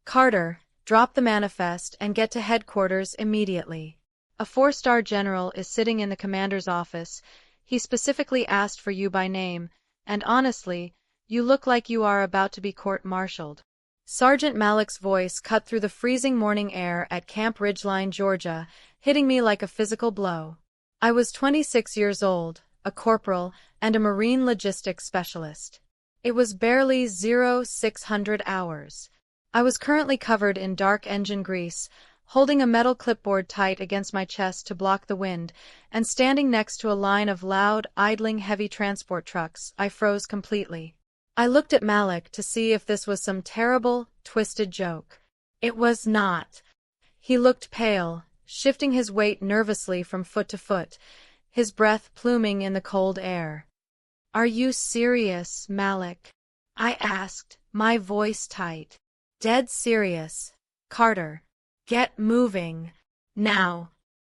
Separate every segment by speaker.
Speaker 1: Carter, drop the manifest and get to headquarters immediately. A 4-star general is sitting in the commander's office. He specifically asked for you by name, and honestly, you look like you are about to be court-martialed. Sergeant Malik's voice cut through the freezing morning air at Camp Ridgeline, Georgia, hitting me like a physical blow. I was 26 years old, a corporal, and a marine logistics specialist. It was barely 0600 hours. I was currently covered in dark engine grease, holding a metal clipboard tight against my chest to block the wind, and standing next to a line of loud, idling heavy transport trucks. I froze completely. I looked at Malik to see if this was some terrible, twisted joke. It was not. He looked pale, shifting his weight nervously from foot to foot, his breath pluming in the cold air. "Are you serious, Malik?" I asked, my voice tight. "Dead serious, Carter. Get moving. Now."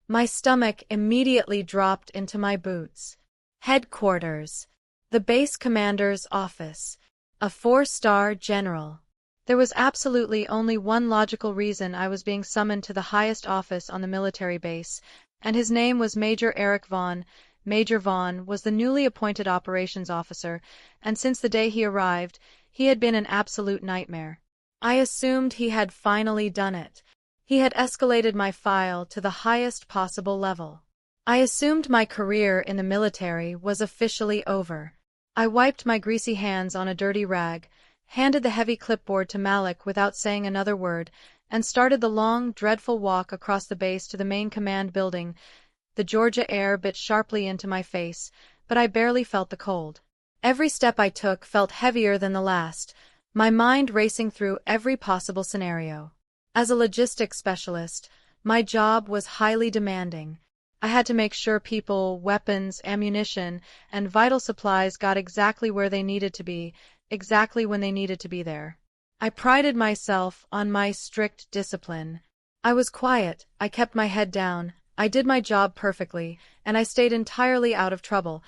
Speaker 1: My stomach immediately dropped into my boots. Headquarters. The base commander's office. A 4-star general. There was absolutely only one logical reason I was being summoned to the highest office on the military base, and his name was Major Eric Vaughn. Major Vaughn was the newly appointed operations officer, and since the day he arrived, he had been an absolute nightmare. I assumed he had finally done it. He had escalated my file to the highest possible level. I assumed my career in the military was officially over. I wiped my greasy hands on a dirty rag, handed the heavy clipboard to Malik without saying another word, and started the long, dreadful walk across the base to the main command building. The Georgia air bit sharply into my face, but I barely felt the cold. Every step I took felt heavier than the last, my mind racing through every possible scenario. As a logistics specialist, my job was highly demanding. I had to make sure people, weapons, ammunition, and vital supplies got exactly where they needed to be, exactly when they needed to be there. I prided myself on my strict discipline. I was quiet, I kept my head down, I did my job perfectly, and I stayed entirely out of trouble.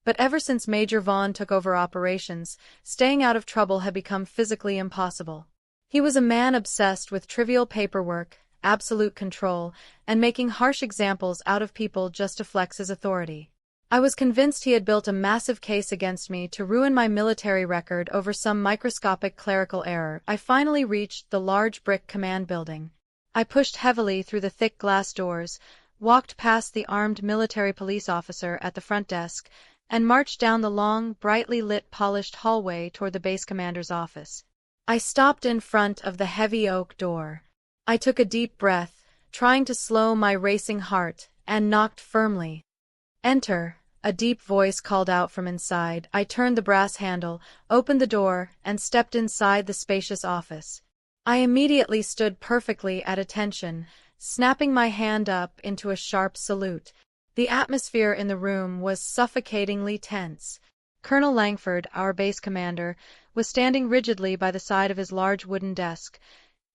Speaker 1: But ever since Major Vaughn took over operations, staying out of trouble had become physically impossible. He was a man obsessed with trivial paperwork, absolute control, and making harsh examples out of people just to flex his authority. I was convinced he had built a massive case against me to ruin my military record over some microscopic clerical error. I finally reached the large brick command building. I pushed heavily through the thick glass doors, walked past the armed military police officer at the front desk, and marched down the long, brightly lit, polished hallway toward the base commander's office. I stopped in front of the heavy oak door. I took a deep breath, trying to slow my racing heart, and knocked firmly. "Enter," a deep voice called out from inside. I turned the brass handle, opened the door, and stepped inside the spacious office. I immediately stood perfectly at attention, snapping my hand up into a sharp salute. The atmosphere in the room was suffocatingly tense. Colonel Langford, our base commander, was standing rigidly by the side of his large wooden desk,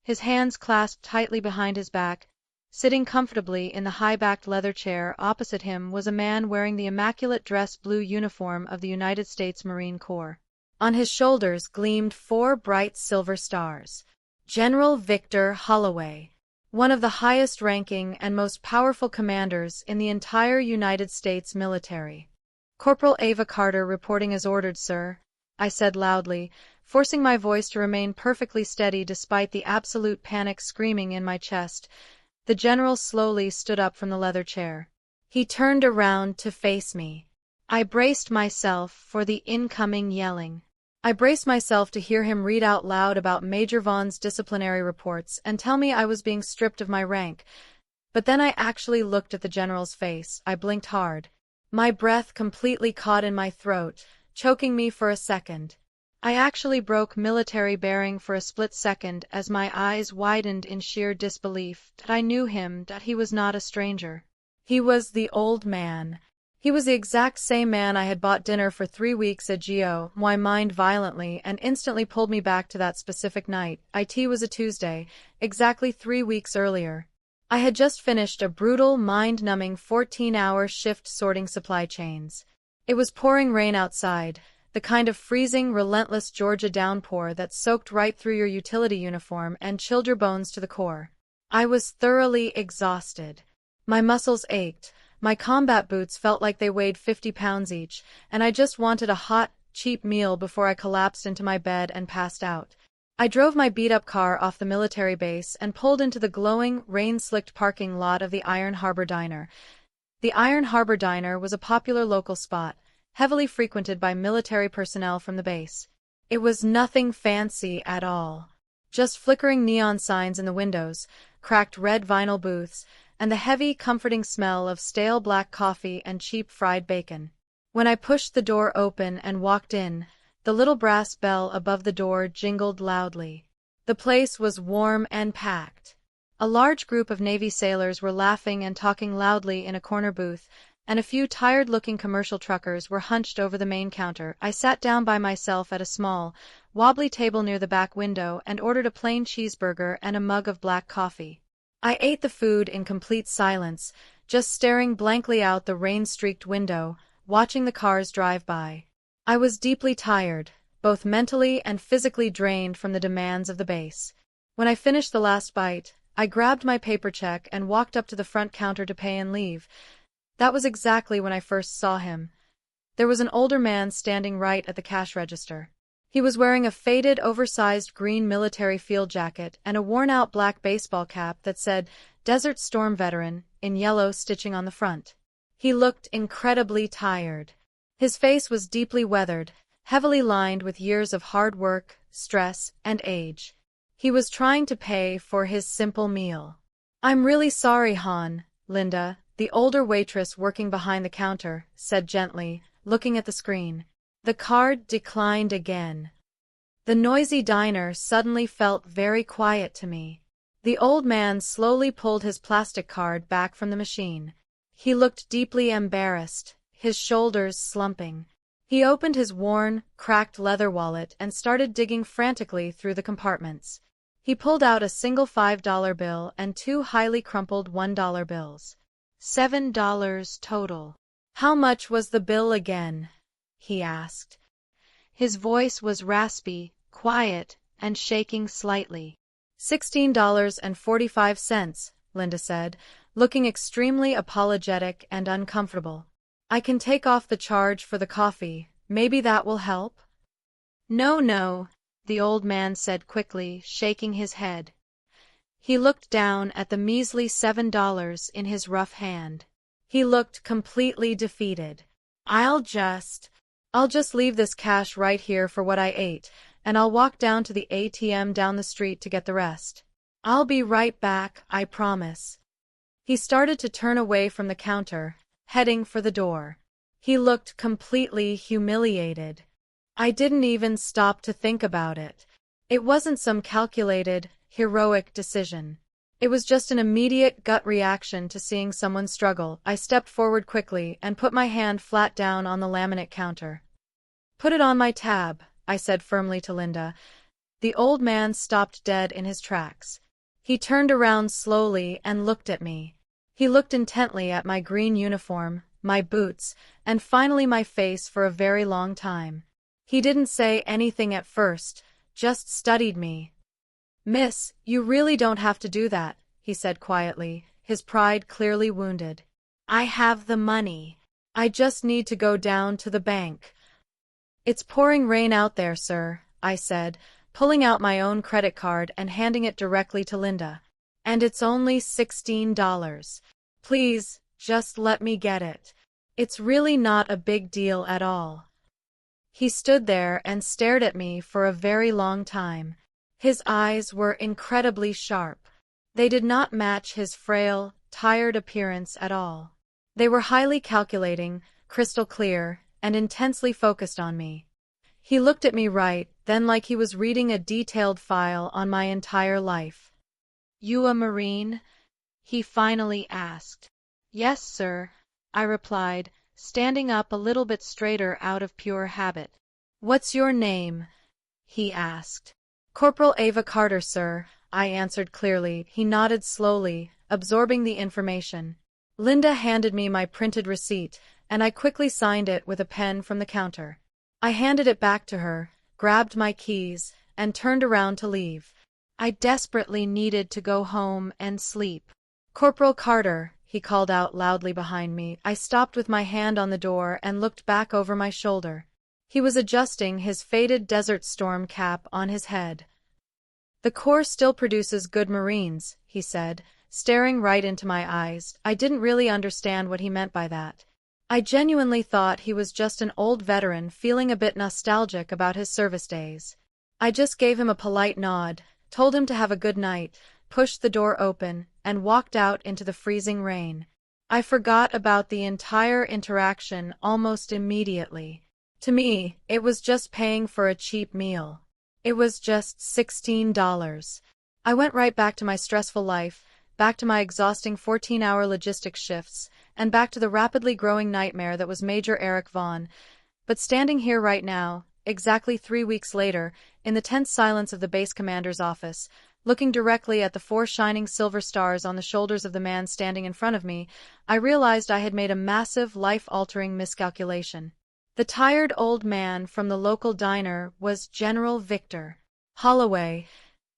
Speaker 1: his hands clasped tightly behind his back. Sitting comfortably in the high-backed leather chair opposite him was a man wearing the immaculate dress blue uniform of the United States Marine Corps. On his shoulders gleamed 4 bright silver stars. General Victor Holloway, one of the highest-ranking and most powerful commanders in the entire United States military. "Corporal Ava Carter reporting as ordered, sir," I said loudly, forcing my voice to remain perfectly steady despite the absolute panic screaming in my chest. The general slowly stood up from the leather chair. He turned around to face me. I braced myself for the incoming yelling. I braced myself to hear him read out loud about Major Vaughn's disciplinary reports and tell me I was being stripped of my rank. But then I actually looked at the general's face. I blinked hard. My breath completely caught in my throat, choking me for a second. I actually broke military bearing for a split second as my eyes widened in sheer disbelief that I knew him, that he was not a stranger. He was the old man. He was the exact same man I had bought dinner for 3 weeks at Geo. My mind violently and instantly pulled me back to that specific night. It was a Tuesday, exactly 3 weeks earlier. I had just finished a brutal, mind-numbing 14-hour shift sorting supply chains. It was pouring rain outside. the kind of freezing, relentless Georgia downpour that soaked right through your utility uniform and chilled your bones to the core. I was thoroughly exhausted. My muscles ached, my combat boots felt like they weighed 50 pounds each, and I just wanted a hot, cheap meal before I collapsed into my bed and passed out. I drove my beat-up car off the military base and pulled into the glowing, rain-slicked parking lot of the Iron Harbor Diner. The Iron Harbor Diner was a popular local spot, heavily frequented by military personnel from the base. It was nothing fancy at all. Just flickering neon signs in the windows, cracked red vinyl booths, and the heavy, comforting smell of stale black coffee and cheap fried bacon. When I pushed the door open and walked in, the little brass bell above the door jingled loudly. The place was warm and packed. A large group of Navy sailors were laughing and talking loudly in a corner booth, and a few tired-looking commercial truckers were hunched over the main counter. I sat down by myself at a small, wobbly table near the back window and ordered a plain cheeseburger and a mug of black coffee. I ate the food in complete silence, just staring blankly out the rain-streaked window, watching the cars drive by. I was deeply tired, both mentally and physically drained from the demands of the base. When I finished the last bite, I grabbed my paper check and walked up to the front counter to pay and leave. That was exactly when I first saw him. There was an older man standing right at the cash register. He was wearing a faded, oversized green military field jacket and a worn-out black baseball cap that said Desert Storm Veteran in yellow stitching on the front. He looked incredibly tired. His face was deeply weathered, heavily lined with years of hard work, stress, and age. He was trying to pay for his simple meal. "I'm really sorry, Han," Linda, the older waitress working behind the counter, said gently, looking at the screen. The card declined again. The noisy diner suddenly felt very quiet to me. The old man slowly pulled his plastic card back from the machine. He looked deeply embarrassed, his shoulders slumping. He opened his worn, cracked leather wallet and started digging frantically through the compartments. He pulled out a single $5 bill and two highly crumpled $1 bills. $7 total. "How much was the bill again?" he asked. His voice was raspy, quiet, and shaking slightly. $16.45, Linda said, looking extremely apologetic and uncomfortable. "I can take off the charge for the coffee. Maybe that will help?" No, the old man said quickly, shaking his head. He looked down at the measly $7 in his rough hand. He looked completely defeated. I'll just leave this cash right here for what I ate, and I'll walk down to the ATM down the street to get the rest. I'll be right back, I promise." He started to turn away from the counter, heading for the door. He looked completely humiliated. I didn't even stop to think about it. It wasn't some calculated, heroic decision. It was just an immediate gut reaction to seeing someone struggle. I stepped forward quickly and put my hand flat down on the laminate counter. "Put it on my tab," I said firmly to Linda. The old man stopped dead in his tracks. He turned around slowly and looked at me. He looked intently at my green uniform, my boots, and finally my face for a very long time. He didn't say anything at first, just studied me. "Miss, you really don't have to do that," he said quietly, his pride clearly wounded. "I have the money. I just need to go down to the bank." "It's pouring rain out there, sir," I said, pulling out my own credit card and handing it directly to Linda. "And it's only $16. Please, just let me get it. It's really not a big deal at all." He stood there and stared at me for a very long time. His eyes were incredibly sharp. They did not match his frail, tired appearance at all. They were highly calculating, crystal clear, and intensely focused on me. He looked at me right then like he was reading a detailed file on my entire life. "You a Marine?" he finally asked. "Yes, sir," I replied, standing up a little bit straighter out of pure habit. "What's your name?" he asked. "Corporal Ava Carter, sir," I answered clearly. He nodded slowly, absorbing the information. Linda handed me my printed receipt, and I quickly signed it with a pen from the counter. I handed it back to her, grabbed my keys, and turned around to leave. I desperately needed to go home and sleep. "Corporal Carter," he called out loudly behind me. I stopped with my hand on the door and looked back over my shoulder. He was adjusting his faded Desert Storm cap on his head. "The Corps still produces good Marines," he said, staring right into my eyes. I didn't really understand what he meant by that. I genuinely thought he was just an old veteran feeling a bit nostalgic about his service days. I just gave him a polite nod, told him to have a good night, pushed the door open, and walked out into the freezing rain. I forgot about the entire interaction almost immediately. To me, it was just paying for a cheap meal. It was just $16. I went right back to my stressful life, back to my exhausting 14-hour logistics shifts, and back to the rapidly growing nightmare that was Major Eric Vaughn. But standing here right now, exactly 3 weeks later, in the tense silence of the base commander's office, looking directly at the 4 shining silver stars on the shoulders of the man standing in front of me, I realized I had made a massive, life-altering miscalculation. The tired old man from the local diner was General Victor Holloway,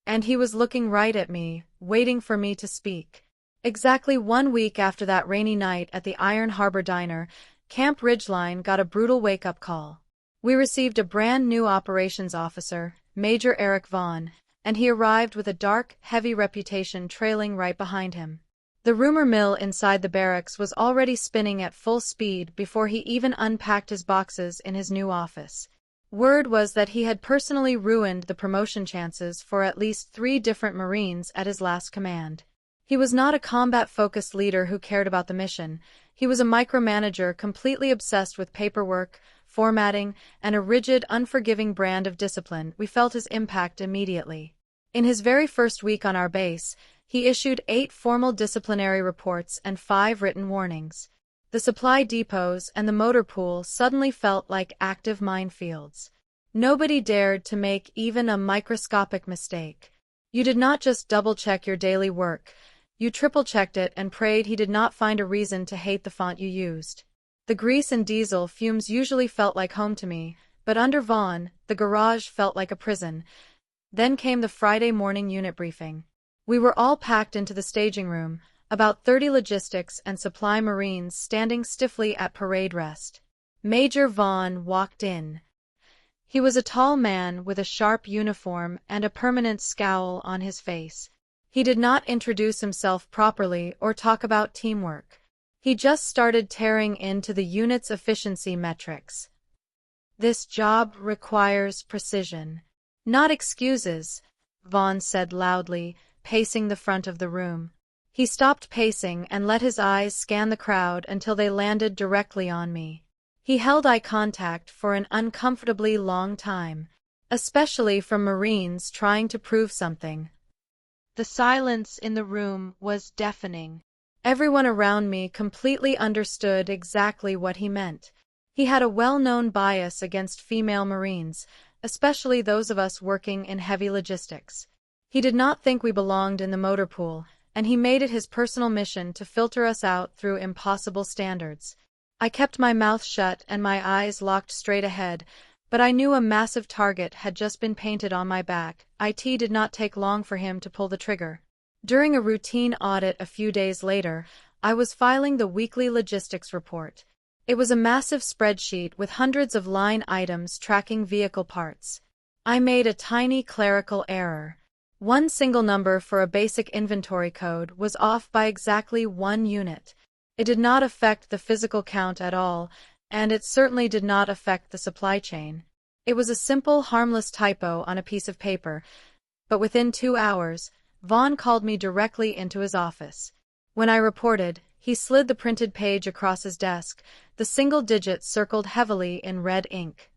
Speaker 1: and he was looking right at me, waiting for me to speak. Exactly 1 week after that rainy night at the Iron Harbor Diner, Camp Ridgeline got a brutal wake-up call. We received a brand new operations officer, Major Eric Vaughn, and he arrived with a dark, heavy reputation trailing right behind him. The rumor mill inside the barracks was already spinning at full speed before he even unpacked his boxes in his new office. Word was that he had personally ruined the promotion chances for at least 3 different Marines at his last command. He was not a combat-focused leader who cared about the mission. He was a micromanager completely obsessed with paperwork, formatting, and a rigid, unforgiving brand of discipline. We felt his impact immediately. In his very first week on our base, he issued 8 formal disciplinary reports and 5 written warnings. The supply depots and the motor pool suddenly felt like active minefields. Nobody dared to make even a microscopic mistake. You did not just double-check your daily work, you triple-checked it and prayed he did not find a reason to hate the font you used. The grease and diesel fumes usually felt like home to me, but under Vaughn, the garage felt like a prison. Then came the Friday morning unit briefing. We were all packed into the staging room, about 30 logistics and supply Marines standing stiffly at parade rest. Major Vaughn walked in. He was a tall man with a sharp uniform and a permanent scowl on his face. He did not introduce himself properly or talk about teamwork. He just started tearing into the unit's efficiency metrics. "This job requires precision, not excuses," Vaughn said loudly, pacing the front of the room. He stopped pacing and let his eyes scan the crowd until they landed directly on me. He held eye contact for an uncomfortably long time, especially from Marines trying to prove something. The silence in the room was deafening. Everyone around me completely understood exactly what he meant. He had a well-known bias against female Marines, especially those of us working in heavy logistics. He did not think we belonged in the motor pool, and he made it his personal mission to filter us out through impossible standards. I kept my mouth shut and my eyes locked straight ahead, but I knew a massive target had just been painted on my back. It did not take long for him to pull the trigger. During a routine audit a few days later, I was filing the weekly logistics report. It was a massive spreadsheet with hundreds of line items tracking vehicle parts. I made a tiny clerical error. One single number for a basic inventory code was off by exactly 1 unit. It did not affect the physical count at all, and it certainly did not affect the supply chain. It was a simple, harmless typo on a piece of paper, but within 2 hours, Vaughn called me directly into his office. When I reported, he slid the printed page across his desk, the single digit circled heavily in red ink.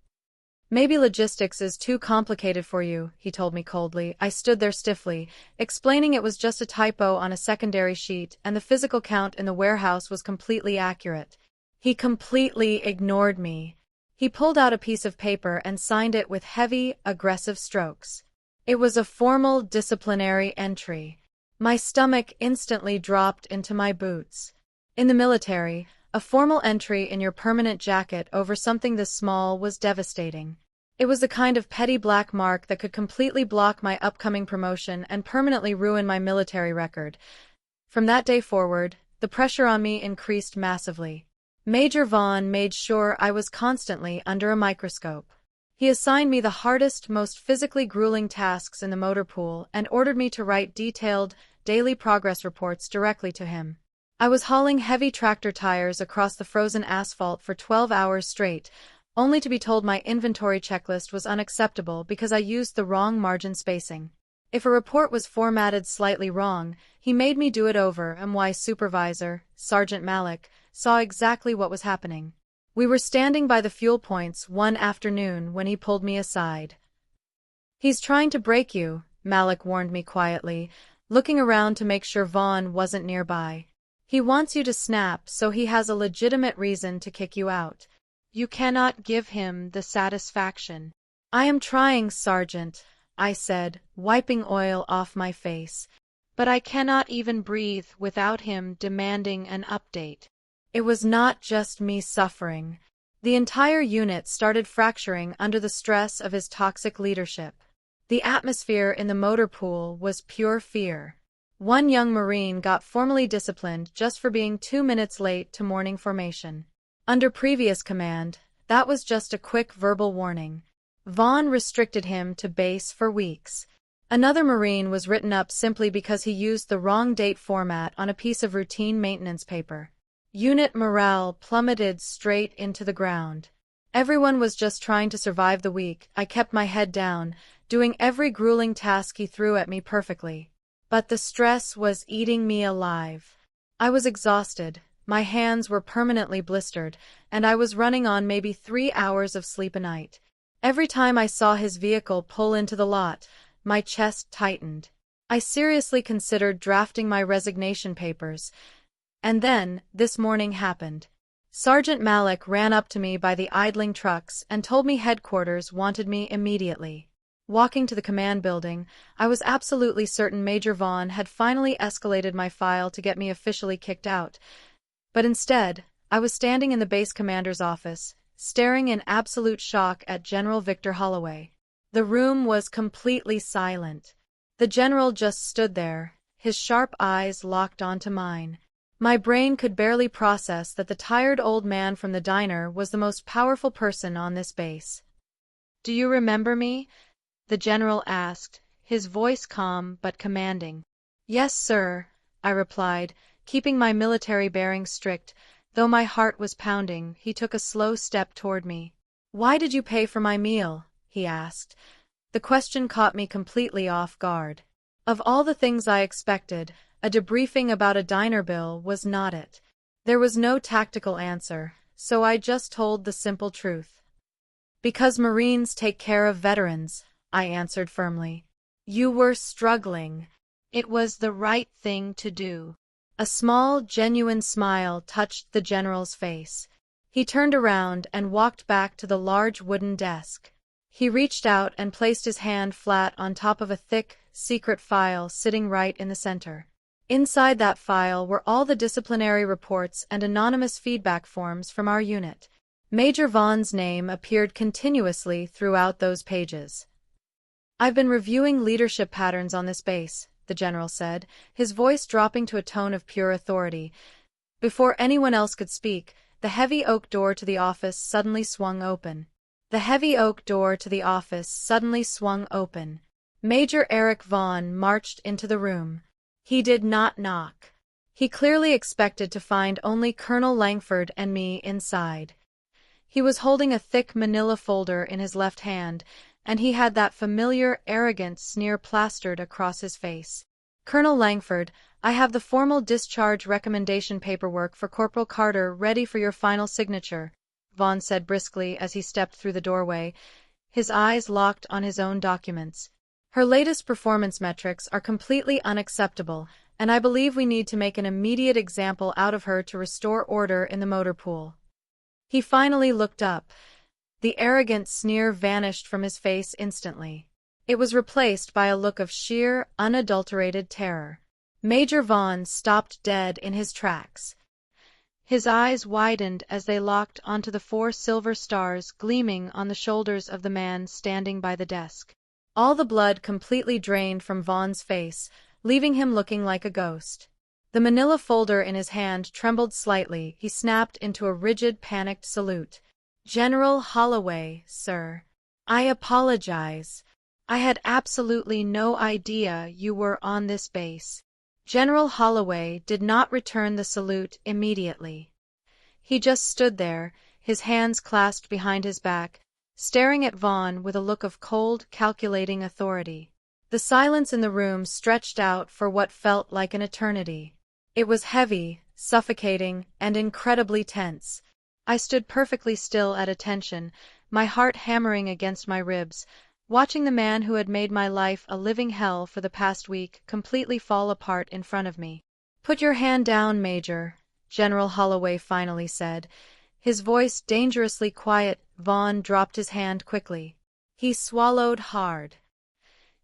Speaker 1: "Maybe logistics is too complicated for you," he told me coldly. I stood there stiffly, explaining it was just a typo on a secondary sheet and the physical count in the warehouse was completely accurate. He completely ignored me. He pulled out a piece of paper and signed it with heavy, aggressive strokes. It was a formal disciplinary entry. My stomach instantly dropped into my boots. In the military, A formal entry in your permanent jacket over something this small was devastating. It was the kind of petty black mark that could completely block my upcoming promotion and permanently ruin my military record. From that day forward, the pressure on me increased massively. Major Vaughn made sure I was constantly under a microscope. He assigned me the hardest, most physically grueling tasks in the motor pool and ordered me to write detailed, daily progress reports directly to him. I was hauling heavy tractor tires across the frozen asphalt for 12 hours straight, only to be told my inventory checklist was unacceptable because I used the wrong margin spacing. If a report was formatted slightly wrong, he made me do it over, and my supervisor, Sergeant Malik, saw exactly what was happening. We were standing by the fuel points one afternoon when he pulled me aside. "He's trying to break you," Malik warned me quietly, looking around to make sure Vaughn wasn't nearby. "He wants you to snap, so he has a legitimate reason to kick you out. You cannot give him the satisfaction." "I am trying, Sergeant," I said, wiping oil off my face. "But I cannot even breathe without him demanding an update." It was not just me suffering. The entire unit started fracturing under the stress of his toxic leadership. The atmosphere in the motor pool was pure fear. One young Marine got formally disciplined just for being 2 minutes late to morning formation. Under previous command, that was just a quick verbal warning. Vaughn restricted him to base for weeks. Another Marine was written up simply because he used the wrong date format on a piece of routine maintenance paper. Unit morale plummeted straight into the ground. Everyone was just trying to survive the week. I kept my head down, doing every grueling task he threw at me perfectly. But the stress was eating me alive. I was exhausted, my hands were permanently blistered, and I was running on maybe 3 hours of sleep a night. Every time I saw his vehicle pull into the lot, my chest tightened. I seriously considered drafting my resignation papers. And then, this morning happened. Sergeant Malik ran up to me by the idling trucks and told me headquarters wanted me immediately. Walking to the command building, I was absolutely certain Major Vaughn had finally escalated my file to get me officially kicked out. But instead, I was standing in the base commander's office, staring in absolute shock at General Victor Holloway. The room was completely silent. The general just stood there, his sharp eyes locked onto mine. My brain could barely process that the tired old man from the diner was the most powerful person on this base. "Do you remember me?" the general asked, his voice calm but commanding. "Yes, sir," I replied, keeping my military bearings strict. Though my heart was pounding, he took a slow step toward me. "Why did you pay for my meal?" he asked. The question caught me completely off guard. Of all the things I expected, a debriefing about a diner bill was not it. There was no tactical answer, so I just told the simple truth. "Because Marines take care of veterans," I answered firmly. "You were struggling. It was the right thing to do." A small, genuine smile touched the general's face. He turned around and walked back to the large wooden desk. He reached out and placed his hand flat on top of a thick, secret file sitting right in the center. Inside that file were all the disciplinary reports and anonymous feedback forms from our unit. Major Vaughn's name appeared continuously throughout those pages. "I've been reviewing leadership patterns on this base," the general said, his voice dropping to a tone of pure authority. Before anyone else could speak, the heavy oak door to the office suddenly swung open. Major Eric Vaughn marched into the room. He did not knock. He clearly expected to find only Colonel Langford and me inside. He was holding a thick manila folder in his left hand, and he had that familiar, arrogant sneer plastered across his face. "Colonel Langford, I have the formal discharge recommendation paperwork for Corporal Carter ready for your final signature," Vaughn said briskly as he stepped through the doorway, his eyes locked on his own documents. "Her latest performance metrics are completely unacceptable, and I believe we need to make an immediate example out of her to restore order in the motor pool." He finally looked up. The arrogant sneer vanished from his face instantly. It was replaced by a look of sheer, unadulterated terror. Major Vaughn stopped dead in his tracks. His eyes widened as they locked onto the 4 silver stars gleaming on the shoulders of the man standing by the desk. All the blood completely drained from Vaughn's face, leaving him looking like a ghost. The manila folder in his hand trembled slightly. He snapped into a rigid, panicked salute. "General Holloway, sir. I apologize. I had absolutely no idea you were on this base." General Holloway did not return the salute immediately. He just stood there, his hands clasped behind his back, staring at Vaughn with a look of cold, calculating authority. The silence in the room stretched out for what felt like an eternity. It was heavy, suffocating, and incredibly tense. I stood perfectly still at attention, my heart hammering against my ribs, watching the man who had made my life a living hell for the past week completely fall apart in front of me. "Put your hand down, Major," General Holloway finally said. His voice dangerously quiet. Vaughn dropped his hand quickly. He swallowed hard.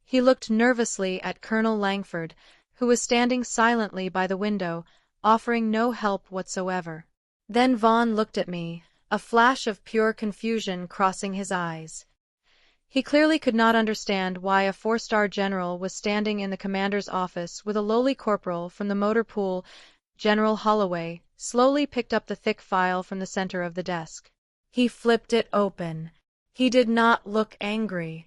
Speaker 1: He looked nervously at Colonel Langford, who was standing silently by the window, offering no help whatsoever. Then Vaughn looked at me, a flash of pure confusion crossing his eyes. He clearly could not understand why a 4-star general was standing in the commander's office with a lowly corporal from the motor pool. General Holloway slowly picked up the thick file from the center of the desk. He flipped it open. He did not look angry.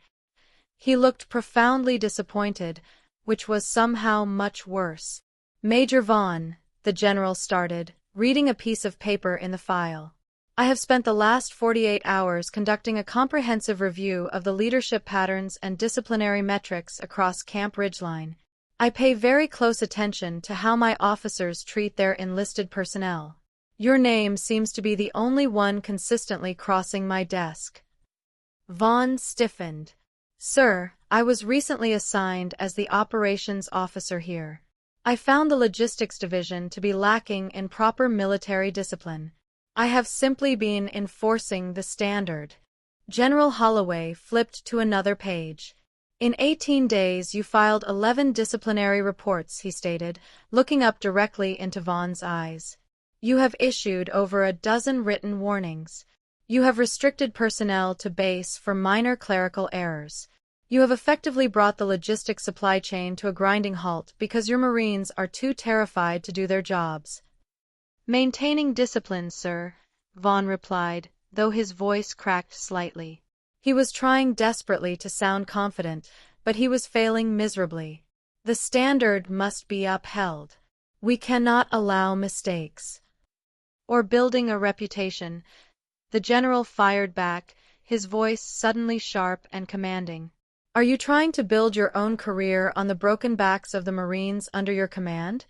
Speaker 1: He looked profoundly disappointed, which was somehow much worse. "Major Vaughn," the general started, reading a piece of paper in the file. "I have spent the last 48 hours conducting a comprehensive review of the leadership patterns and disciplinary metrics across Camp Ridgeline. I pay very close attention to how my officers treat their enlisted personnel. Your name seems to be the only one consistently crossing my desk." Vaughn stiffened. "Sir, I was recently assigned as the operations officer here. I found the logistics division to be lacking in proper military discipline. I have simply been enforcing the standard." General Holloway flipped to another page. "In 18 days you filed 11 disciplinary reports," he stated, looking up directly into Vaughn's eyes. "You have issued over a dozen written warnings. You have restricted personnel to base for minor clerical errors. You have effectively brought the logistics supply chain to a grinding halt because your Marines are too terrified to do their jobs." "Maintaining discipline, sir," Vaughn replied, though his voice cracked slightly. He was trying desperately to sound confident, but he was failing miserably. "The standard must be upheld. We cannot allow mistakes." "Or building a reputation," the general fired back, his voice suddenly sharp and commanding. "Are you trying to build your own career on the broken backs of the Marines under your command?"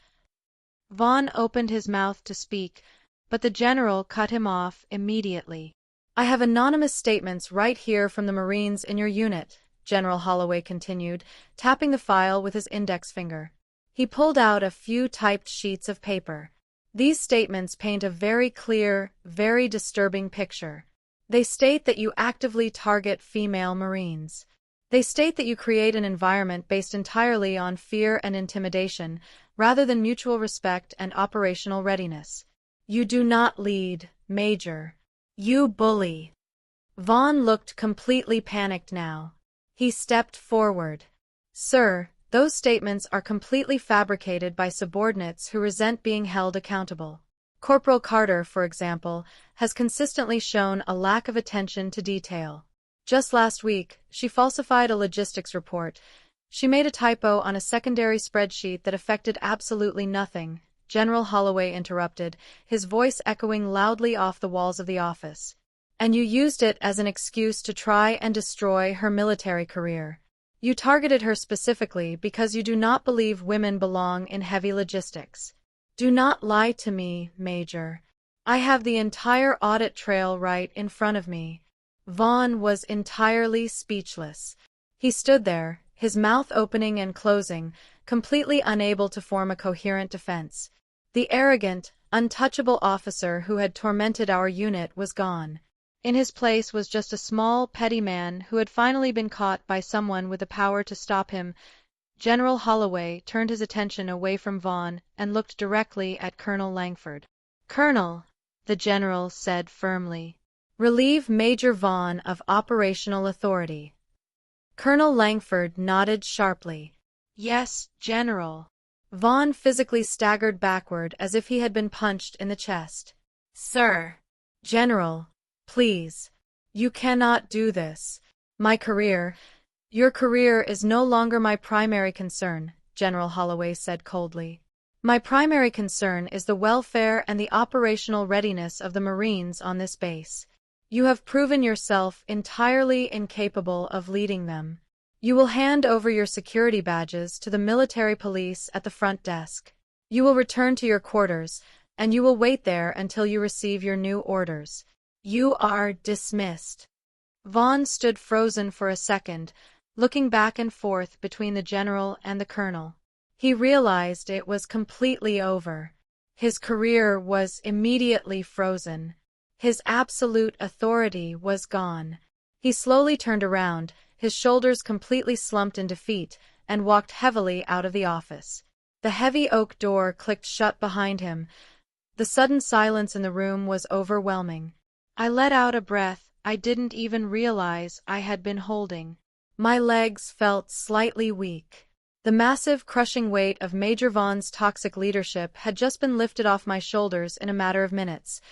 Speaker 1: Vaughn opened his mouth to speak, but the general cut him off immediately. "I have anonymous statements right here from the Marines in your unit," General Holloway continued, tapping the file with his index finger. He pulled out a few typed sheets of paper. "These statements paint a very clear, very disturbing picture. They state that you actively target female Marines. They state that you create an environment based entirely on fear and intimidation, rather than mutual respect and operational readiness. You do not lead, Major. You bully." Vaughn looked completely panicked now. He stepped forward. "Sir, those statements are completely fabricated by subordinates who resent being held accountable. Corporal Carter, for example, has consistently shown a lack of attention to detail. Just last week, she falsified a logistics report. She made a typo on a secondary spreadsheet that affected absolutely nothing," General Holloway interrupted, his voice echoing loudly off the walls of the office. "And you used it as an excuse to try and destroy her military career. You targeted her specifically because you do not believe women belong in heavy logistics. Do not lie to me, Major. I have the entire audit trail right in front of me." Vaughn was entirely speechless. He stood there, his mouth opening and closing, completely unable to form a coherent defense. The arrogant, untouchable officer who had tormented our unit was gone. In his place was just a small, petty man who had finally been caught by someone with the power to stop him. General Holloway turned his attention away from Vaughn and looked directly at Colonel Langford. Colonel, the general said firmly. Relieve Major Vaughn of operational authority. Colonel Langford nodded sharply. Yes, General. Vaughn physically staggered backward as if he had been punched in the chest. Sir. General, please. You cannot do this. Your career is no longer my primary concern, General Holloway said coldly. My primary concern is the welfare and the operational readiness of the Marines on this base. You have proven yourself entirely incapable of leading them. You will hand over your security badges to the military police at the front desk. You will return to your quarters, and you will wait there until you receive your new orders. You are dismissed. Vaughn stood frozen for a second, looking back and forth between the general and the colonel. He realized it was completely over. His career was immediately frozen. His absolute authority was gone. He slowly turned around, his shoulders completely slumped in defeat, and walked heavily out of the office. The heavy oak door clicked shut behind him. The sudden silence in the room was overwhelming. I let out a breath I didn't even realize I had been holding. My legs felt slightly weak. The massive, crushing weight of Major Vaughn's toxic leadership had just been lifted off my shoulders in a matter of minutes.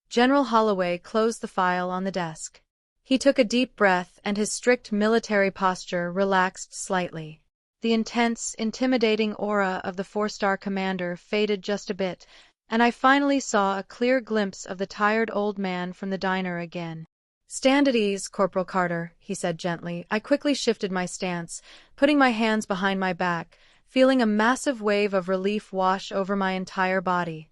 Speaker 1: General Holloway closed the file on the desk. He took a deep breath and his strict military posture relaxed slightly. The intense, intimidating aura of the four-star commander faded just a bit, and I finally saw a clear glimpse of the tired old man from the diner again. Stand at ease, Corporal Carter, he said gently. I quickly shifted my stance, putting my hands behind my back, feeling a massive wave of relief wash over my entire body.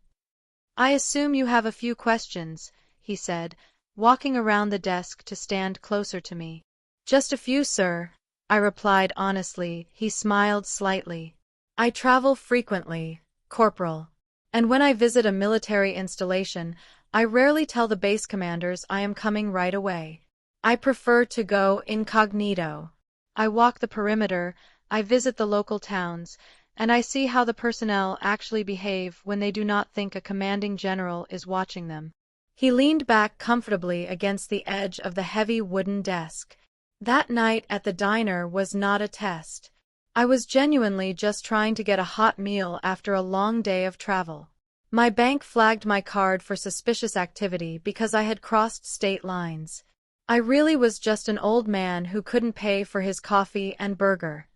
Speaker 1: I assume you have a few questions, he said, walking around the desk to stand closer to me. Just a few, sir, I replied honestly. He smiled slightly. I travel frequently, Corporal, and when I visit a military installation, I rarely tell the base commanders I am coming right away. I prefer to go incognito. I walk the perimeter, I visit the local towns, and I see how the personnel actually behave when they do not think a commanding general is watching them. He leaned back comfortably against the edge of the heavy wooden desk. That night at the diner was not a test. I was genuinely just trying to get a hot meal after a long day of travel. My bank flagged my card for suspicious activity because I had crossed state lines. I really was just an old man who couldn't pay for his coffee and burger.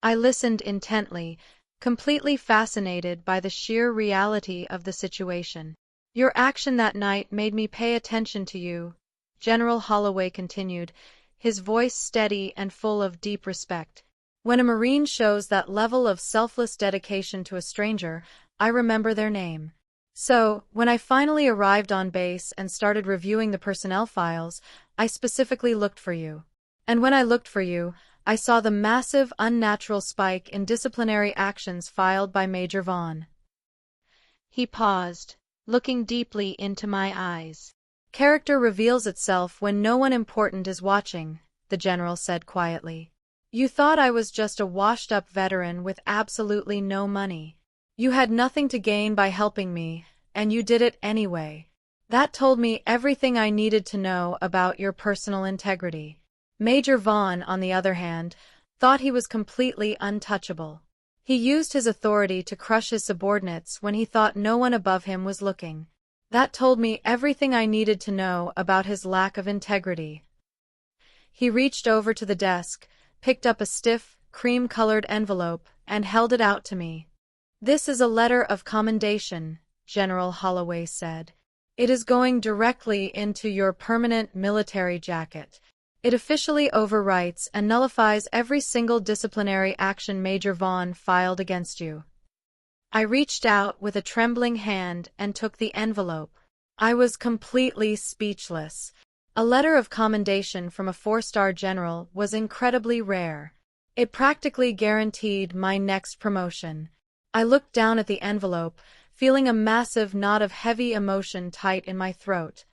Speaker 1: I listened intently, completely fascinated by the sheer reality of the situation. Your action that night made me pay attention to you, General Holloway continued, his voice steady and full of deep respect. When a Marine shows that level of selfless dedication to a stranger, I remember their name. So, when I finally arrived on base and started reviewing the personnel files, I specifically looked for you. And when I looked for you, I saw the massive, unnatural spike in disciplinary actions filed by Major Vaughn. He paused, looking deeply into my eyes. Character reveals itself when no one important is watching, the general said quietly. You thought I was just a washed-up veteran with absolutely no money. You had nothing to gain by helping me, and you did it anyway. That told me everything I needed to know about your personal integrity. Major Vaughn, on the other hand, thought he was completely untouchable. He used his authority to crush his subordinates when he thought no one above him was looking. That told me everything I needed to know about his lack of integrity. He reached over to the desk, picked up a stiff, cream-colored envelope, and held it out to me. This is a letter of commendation, General Holloway said. It is going directly into your permanent military jacket. It officially overwrites and nullifies every single disciplinary action Major Vaughn filed against you. I reached out with a trembling hand and took the envelope. I was completely speechless. A letter of commendation from a four-star general was incredibly rare. It practically guaranteed my next promotion. I looked down at the envelope, feeling a massive knot of heavy emotion tight in my throat.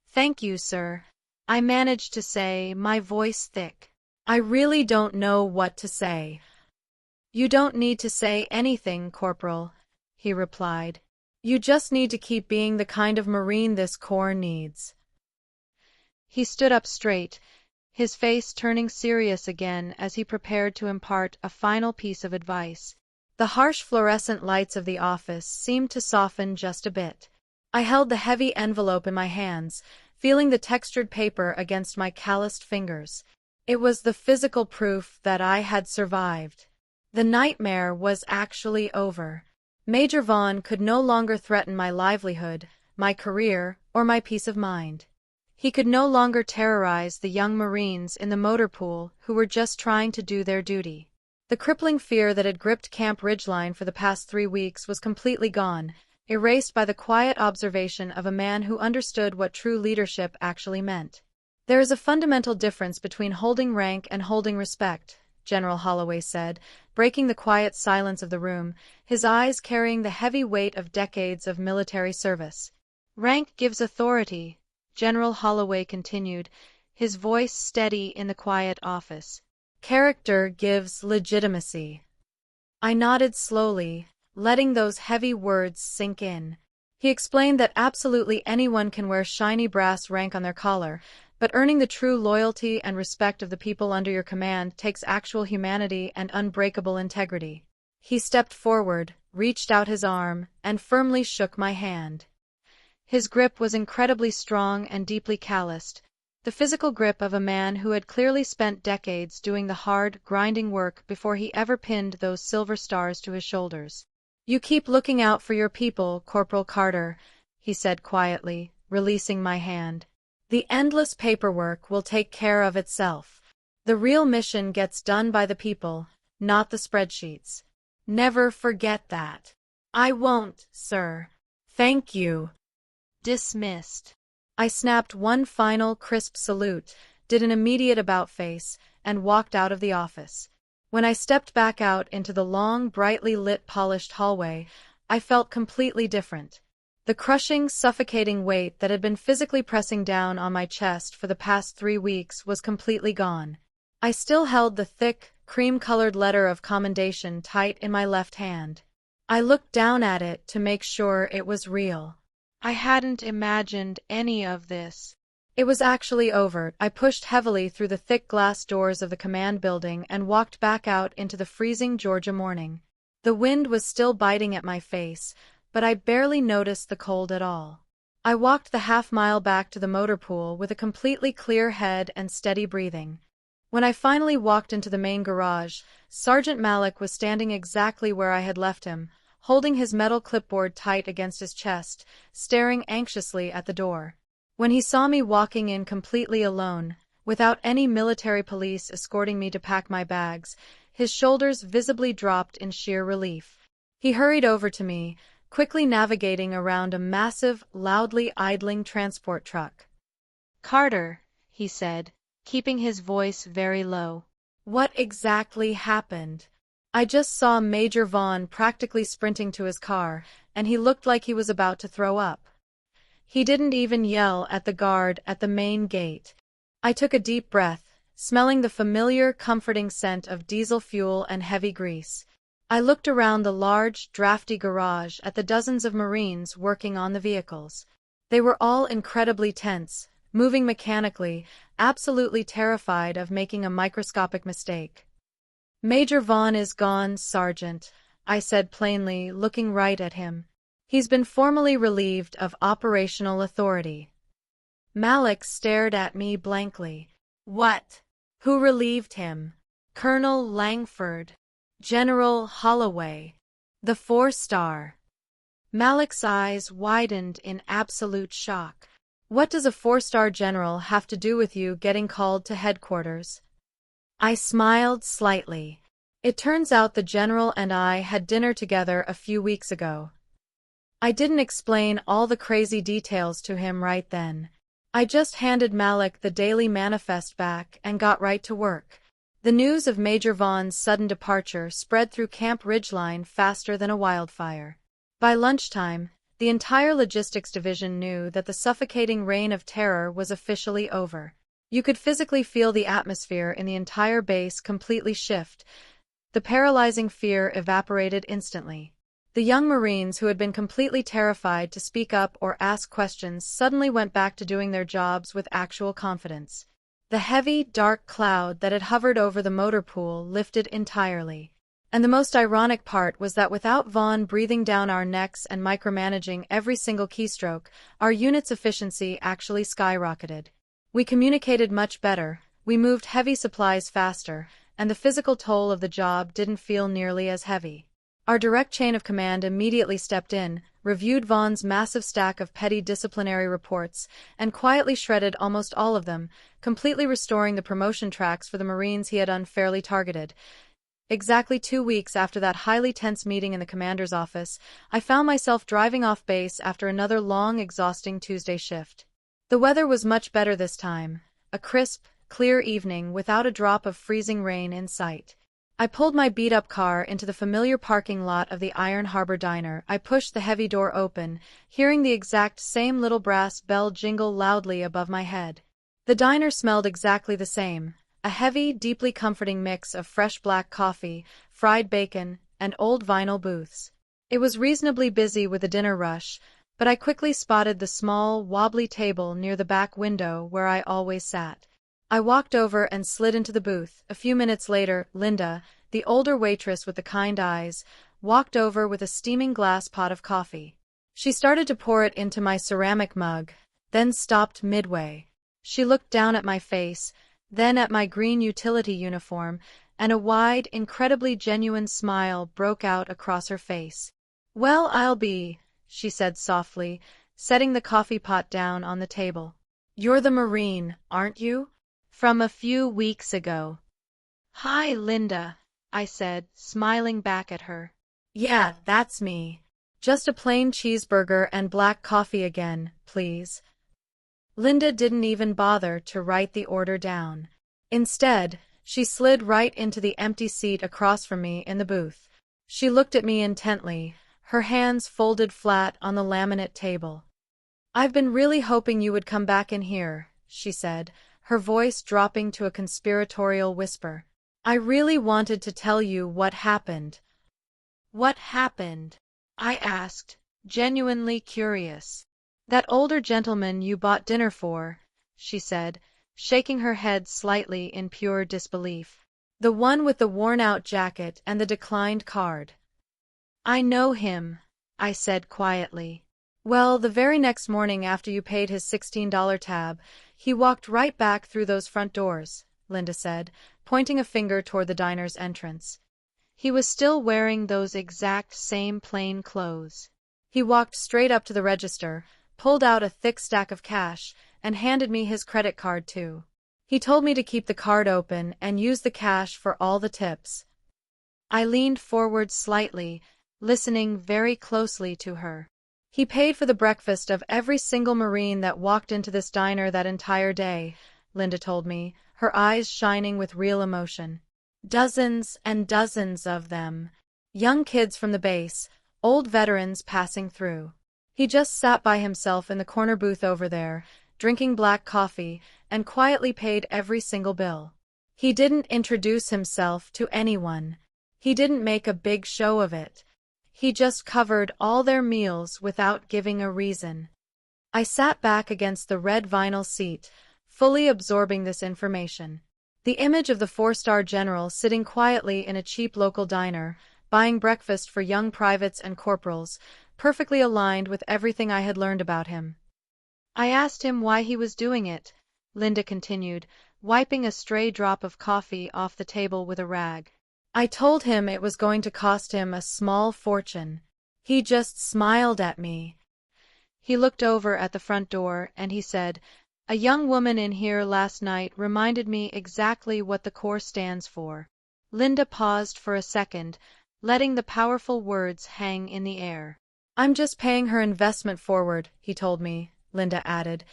Speaker 1: Thank you, sir, I managed to say, my voice thick. I really don't know what to say. You don't need to say anything, Corporal, he replied. You just need to keep being the kind of Marine this Corps needs. He stood up straight, his face turning serious again as he prepared to impart a final piece of advice. The harsh fluorescent lights of the office seemed to soften just a bit. I held the heavy envelope in my hands, feeling the textured paper against my calloused fingers. It was the physical proof that I had survived. The nightmare was actually over. Major Vaughn could no longer threaten my livelihood, my career, or my peace of mind. He could no longer terrorize the young Marines in the motor pool who were just trying to do their duty. The crippling fear that had gripped Camp Ridgeline for the past 3 weeks was completely gone, erased by the quiet observation of a man who understood what true leadership actually meant. There is a fundamental difference between holding rank and holding respect, General Holloway said, breaking the quiet silence of the room, his eyes carrying the heavy weight of decades of military service. Rank gives authority, General Holloway continued, his voice steady in the quiet office. Character gives legitimacy. I nodded slowly, letting those heavy words sink in. He explained that absolutely anyone can wear shiny brass rank on their collar, but earning the true loyalty and respect of the people under your command takes actual humanity and unbreakable integrity. He stepped forward, reached out his arm, and firmly shook my hand. His grip was incredibly strong and deeply calloused, the physical grip of a man who had clearly spent decades doing the hard, grinding work before he ever pinned those silver stars to his shoulders. You keep looking out for your people, Corporal Carter, he said quietly, releasing my hand. The endless paperwork will take care of itself. The real mission gets done by the people, not the spreadsheets. Never forget that. I won't, sir. Thank you. Dismissed. I snapped one final crisp salute, did an immediate about-face, and walked out of the office. When I stepped back out into the long, brightly lit, polished hallway, I felt completely different. The crushing, suffocating weight that had been physically pressing down on my chest for the past 3 weeks was completely gone. I still held the thick, cream-colored letter of commendation tight in my left hand. I looked down at it to make sure it was real. I hadn't imagined any of this. It was actually over. I pushed heavily through the thick glass doors of the command building and walked back out into the freezing Georgia morning. The wind was still biting at my face, but I barely noticed the cold at all. I walked the half-mile back to the motor pool with a completely clear head and steady breathing. When I finally walked into the main garage, Sergeant Malik was standing exactly where I had left him, holding his metal clipboard tight against his chest, staring anxiously at the door. When he saw me walking in completely alone, without any military police escorting me to pack my bags, his shoulders visibly dropped in sheer relief. He hurried over to me, quickly navigating around a massive, loudly idling transport truck. "Carter," he said, keeping his voice very low. "What exactly happened?" I just saw Major Vaughn practically sprinting to his car, and he looked like he was about to throw up. He didn't even yell at the guard at the main gate. I took a deep breath, smelling the familiar, comforting scent of diesel fuel and heavy grease. I looked around the large, drafty garage at the dozens of Marines working on the vehicles. They were all incredibly tense, moving mechanically, absolutely terrified of making a microscopic mistake. "Major Vaughn is gone, Sergeant," I said plainly, looking right at him. "He's been formally relieved of operational authority." Malik stared at me blankly. "What? Who relieved him?" "Colonel Langford. General Holloway. The 4-star. Malik's eyes widened in absolute shock. "What does a 4-star general have to do with you getting called to headquarters?" I smiled slightly. It turns out the general and I had dinner together a few weeks ago. I didn't explain all the crazy details to him right then. I just handed Malik the daily manifest back and got right to work. The news of Major Vaughn's sudden departure spread through Camp Ridgeline faster than a wildfire. By lunchtime, the entire logistics division knew that the suffocating reign of terror was officially over. You could physically feel the atmosphere in the entire base completely shift. The paralyzing fear evaporated instantly. The young Marines who had been completely terrified to speak up or ask questions suddenly went back to doing their jobs with actual confidence. The heavy, dark cloud that had hovered over the motor pool lifted entirely. And the most ironic part was that without Vaughn breathing down our necks and micromanaging every single keystroke, our unit's efficiency actually skyrocketed. We communicated much better, we moved heavy supplies faster, and the physical toll of the job didn't feel nearly as heavy. Our direct chain of command immediately stepped in, reviewed Vaughn's massive stack of petty disciplinary reports, and quietly shredded almost all of them, completely restoring the promotion tracks for the Marines he had unfairly targeted. Exactly 2 weeks after that highly tense meeting in the commander's office, I found myself driving off base after another long, exhausting Tuesday shift. The weather was much better this time, a crisp, clear evening without a drop of freezing rain in sight. I pulled my beat-up car into the familiar parking lot of the Iron Harbor Diner. I pushed the heavy door open, hearing the exact same little brass bell jingle loudly above my head. The diner smelled exactly the same, a heavy, deeply comforting mix of fresh black coffee, fried bacon, and old vinyl booths. It was reasonably busy with the dinner rush, but I quickly spotted the small, wobbly table near the back window where I always sat. I walked over and slid into the booth. A few minutes later, Linda, the older waitress with the kind eyes, walked over with a steaming glass pot of coffee. She started to pour it into my ceramic mug, then stopped midway. She looked down at my face, then at my green utility uniform, and a wide, incredibly genuine smile broke out across her face. "Well, I'll be," she said softly, setting the coffee pot down on the table. "You're the Marine, aren't you? From a few weeks ago." "Hi, Linda," I said, smiling back at her. "Yeah, that's me. Just a plain cheeseburger and black coffee again, please." Linda didn't even bother to write the order down. Instead, she slid right into the empty seat across from me in the booth. She looked at me intently, her hands folded flat on the laminate table. "I've been really hoping you would come back in here," she said, her voice dropping to a conspiratorial whisper. "I really wanted to tell you what happened." "What happened?" I asked, genuinely curious. "That older gentleman you bought dinner for," she said, shaking her head slightly in pure disbelief. "The one with the worn-out jacket and the declined card." "I know him," I said quietly. "Well, the very next morning after you paid his $16 tab, he walked right back through those front doors," Linda said, pointing a finger toward the diner's entrance. "He was still wearing those exact same plain clothes. He walked straight up to the register, pulled out a thick stack of cash, and handed me his credit card too. He told me to keep the card open and use the cash for all the tips." I leaned forward slightly, listening very closely to her. "He paid for the breakfast of every single Marine that walked into this diner that entire day," Linda told me, her eyes shining with real emotion. "Dozens and dozens of them. Young kids from the base, old veterans passing through. He just sat by himself in the corner booth over there, drinking black coffee, and quietly paid every single bill. He didn't introduce himself to anyone. He didn't make a big show of it. He just covered all their meals without giving a reason." I sat back against the red vinyl seat, fully absorbing this information. The image of the four-star general sitting quietly in a cheap local diner, buying breakfast for young privates and corporals, perfectly aligned with everything I had learned about him. "I asked him why he was doing it," Linda continued, wiping a stray drop of coffee off the table with a rag. "I told him it was going to cost him a small fortune. He just smiled at me. He looked over at the front door and he said, 'A young woman in here last night reminded me exactly what the Corps stands for.'" Linda paused for a second, letting the powerful words hang in the air. "I'm just paying her investment forward," he told me, Linda added.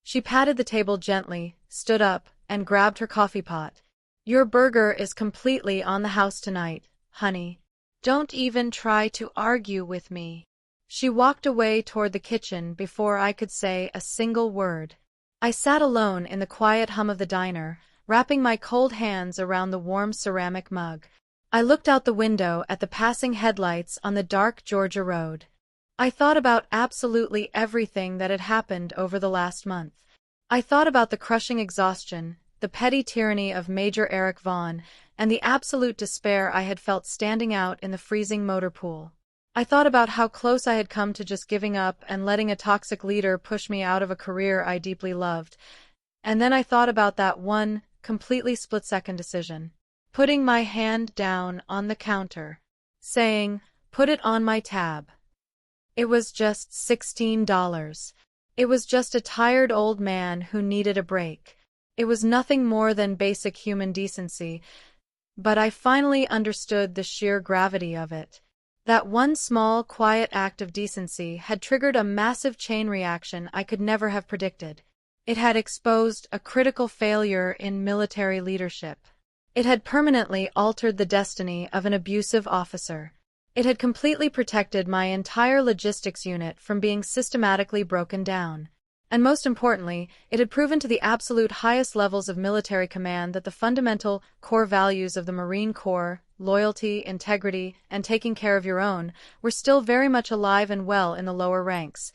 Speaker 1: She patted the table gently, stood up, and grabbed her coffee pot. "Your burger is completely on the house tonight, honey. Don't even try to argue with me." She walked away toward the kitchen before I could say a single word. I sat alone in the quiet hum of the diner, wrapping my cold hands around the warm ceramic mug. I looked out the window at the passing headlights on the dark Georgia road. I thought about absolutely everything that had happened over the last month. I thought about the crushing exhaustion, the petty tyranny of Major Eric Vaughn, and the absolute despair I had felt standing out in the freezing motor pool. I thought about how close I had come to just giving up and letting a toxic leader push me out of a career I deeply loved. And then I thought about that one, completely split-second decision. Putting my hand down on the counter. Saying, "Put it on my tab." It was just $16. It was just a tired old man who needed a break. It was nothing more than basic human decency, but I finally understood the sheer gravity of it. That one small, quiet act of decency had triggered a massive chain reaction I could never have predicted. It had exposed a critical failure in military leadership. It had permanently altered the destiny of an abusive officer. It had completely protected my entire logistics unit from being systematically broken down. And most importantly, it had proven to the absolute highest levels of military command that the fundamental core values of the Marine Corps, loyalty, integrity, and taking care of your own, were still very much alive and well in the lower ranks.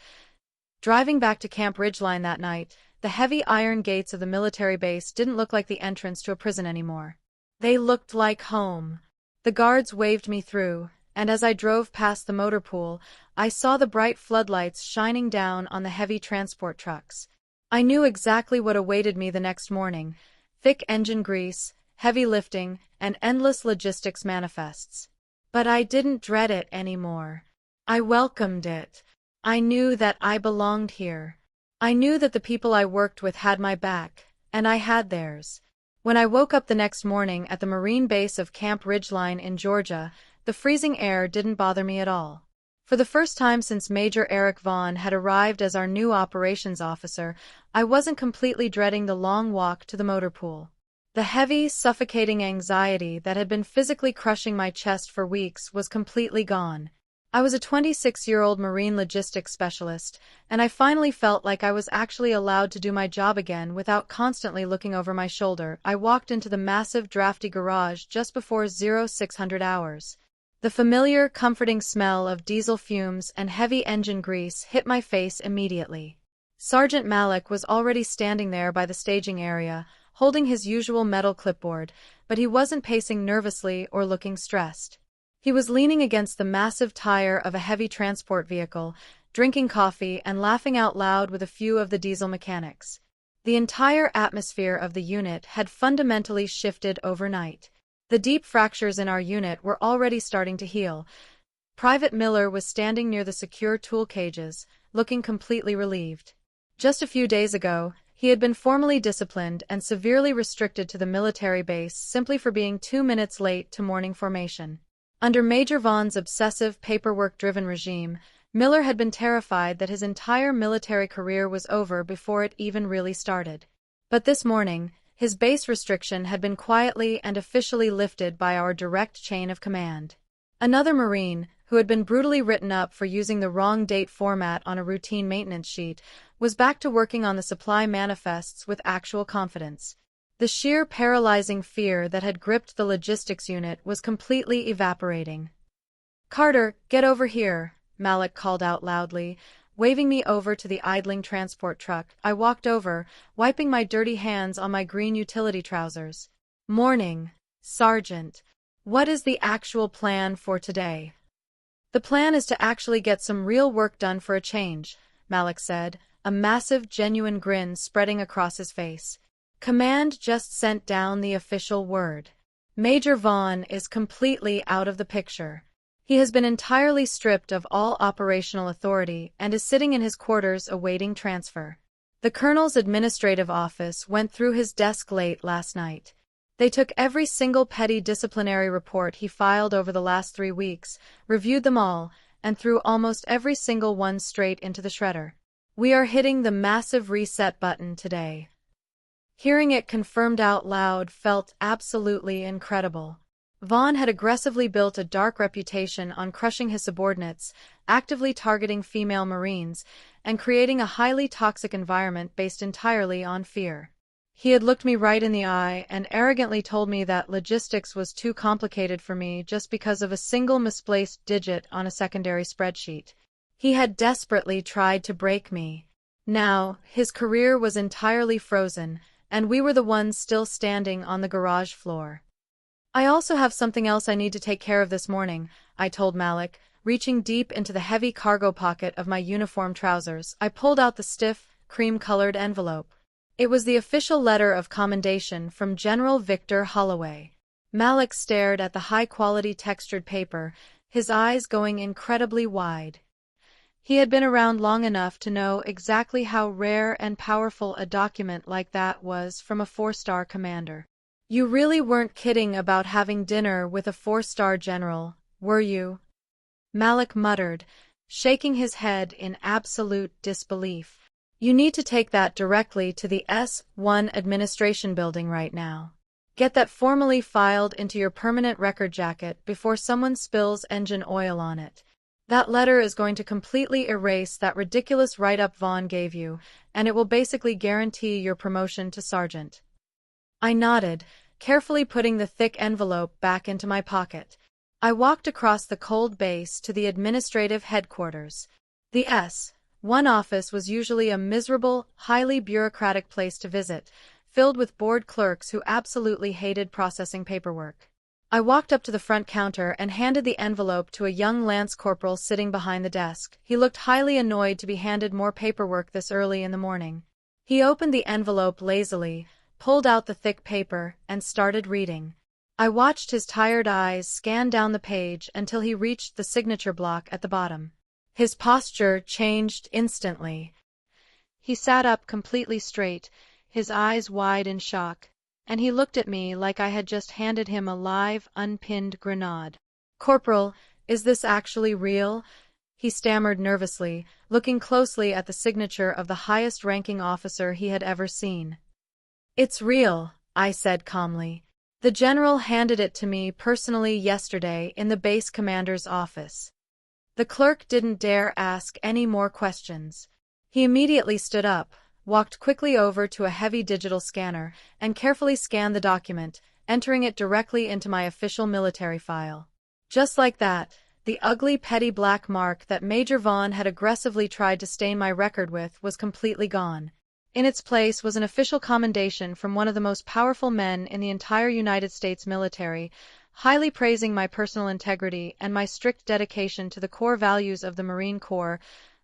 Speaker 1: Driving back to Camp Ridgeline that night, the heavy iron gates of the military base didn't look like the entrance to a prison anymore. They looked like home. The guards waved me through, and as I drove past the motor pool, I saw the bright floodlights shining down on the heavy transport trucks. I knew exactly what awaited me the next morning: thick engine grease, heavy lifting, and endless logistics manifests. But I didn't dread it anymore. I welcomed it. I knew that I belonged here. I knew that the people I worked with had my back, and I had theirs. When I woke up the next morning at the Marine base of Camp Ridgeline in Georgia, the freezing air didn't bother me at all. For the first time since Major Eric Vaughn had arrived as our new operations officer, I wasn't completely dreading the long walk to the motor pool. The heavy, suffocating anxiety that had been physically crushing my chest for weeks was completely gone. I was a 26-year-old marine logistics specialist, and I finally felt like I was actually allowed to do my job again without constantly looking over my shoulder. I walked into the massive, drafty garage just before 0600 hours. The familiar, comforting smell of diesel fumes and heavy engine grease hit my face immediately. Sergeant Malik was already standing there by the staging area, holding his usual metal clipboard, but he wasn't pacing nervously or looking stressed. He was leaning against the massive tire of a heavy transport vehicle, drinking coffee and laughing out loud with a few of the diesel mechanics. The entire atmosphere of the unit had fundamentally shifted overnight. The deep fractures in our unit were already starting to heal. Private Miller was standing near the secure tool cages, looking completely relieved. Just a few days ago, he had been formally disciplined and severely restricted to the military base simply for being 2 minutes late to morning formation. Under Major Vaughn's obsessive, paperwork-driven regime, Miller had been terrified that his entire military career was over before it even really started. But this morning, his base restriction had been quietly and officially lifted by our direct chain of command. Another Marine, who had been brutally written up for using the wrong date format on a routine maintenance sheet, was back to working on the supply manifests with actual confidence. The sheer paralyzing fear that had gripped the logistics unit was completely evaporating. "Carter, get over here," Malik called out loudly, waving me over to the idling transport truck. I walked over, wiping my dirty hands on my green utility trousers. "Morning, Sergeant. What is the actual plan for today?" "The plan is to actually get some real work done for a change," Malik said, a massive, genuine grin spreading across his face. "Command just sent down the official word. Major Vaughn is completely out of the picture. He has been entirely stripped of all operational authority and is sitting in his quarters awaiting transfer. The Colonel's administrative office went through his desk late last night. They took every single petty disciplinary report he filed over the last 3 weeks, reviewed them all, and threw almost every single one straight into the shredder. We are hitting the massive reset button today." Hearing it confirmed out loud felt absolutely incredible. Vaughn had aggressively built a dark reputation on crushing his subordinates, actively targeting female Marines, and creating a highly toxic environment based entirely on fear. He had looked me right in the eye and arrogantly told me that logistics was too complicated for me just because of a single misplaced digit on a secondary spreadsheet. He had desperately tried to break me. Now, his career was entirely frozen, and we were the ones still standing on the garage floor. I also have something else I need to take care of this morning, I told Malik. Reaching deep into the heavy cargo pocket of my uniform trousers, I pulled out the stiff, cream-colored envelope. It was the official letter of commendation from General Victor Holloway. Malik stared at the high-quality textured paper, his eyes going incredibly wide. He had been around long enough to know exactly how rare and powerful a document like that was from a four-star commander. You really weren't kidding about having dinner with a four-star general, were you? Malik muttered, shaking his head in absolute disbelief. You need to take that directly to the S1 administration building right now. Get that formally filed into your permanent record jacket before someone spills engine oil on it. That letter is going to completely erase that ridiculous write-up Vaughn gave you, and it will basically guarantee your promotion to sergeant. I nodded, carefully putting the thick envelope back into my pocket. I walked across the cold base to the administrative headquarters. The S1 office was usually a miserable, highly bureaucratic place to visit, filled with bored clerks who absolutely hated processing paperwork. I walked up to the front counter and handed the envelope to a young lance corporal sitting behind the desk. He looked highly annoyed to be handed more paperwork this early in the morning. He opened the envelope lazily, pulled out the thick paper, and started reading. I watched his tired eyes scan down the page until he reached the signature block at the bottom. His posture changed instantly. He sat up completely straight, his eyes wide in shock, and he looked at me like I had just handed him a live, unpinned grenade. "Corporal, is this actually real?" he stammered nervously, looking closely at the signature of the highest-ranking officer he had ever seen. "It's real," I said calmly. "The general handed it to me personally yesterday in the base commander's office." The clerk didn't dare ask any more questions. He immediately stood up, walked quickly over to a heavy digital scanner, and carefully scanned the document, entering it directly into my official military file. Just like that, the ugly petty black mark that Major Vaughn had aggressively tried to stain my record with was completely gone. In its place was an official commendation from one of the most powerful men in the entire United States military, highly praising my personal integrity and my strict dedication to the core values of the Marine Corps.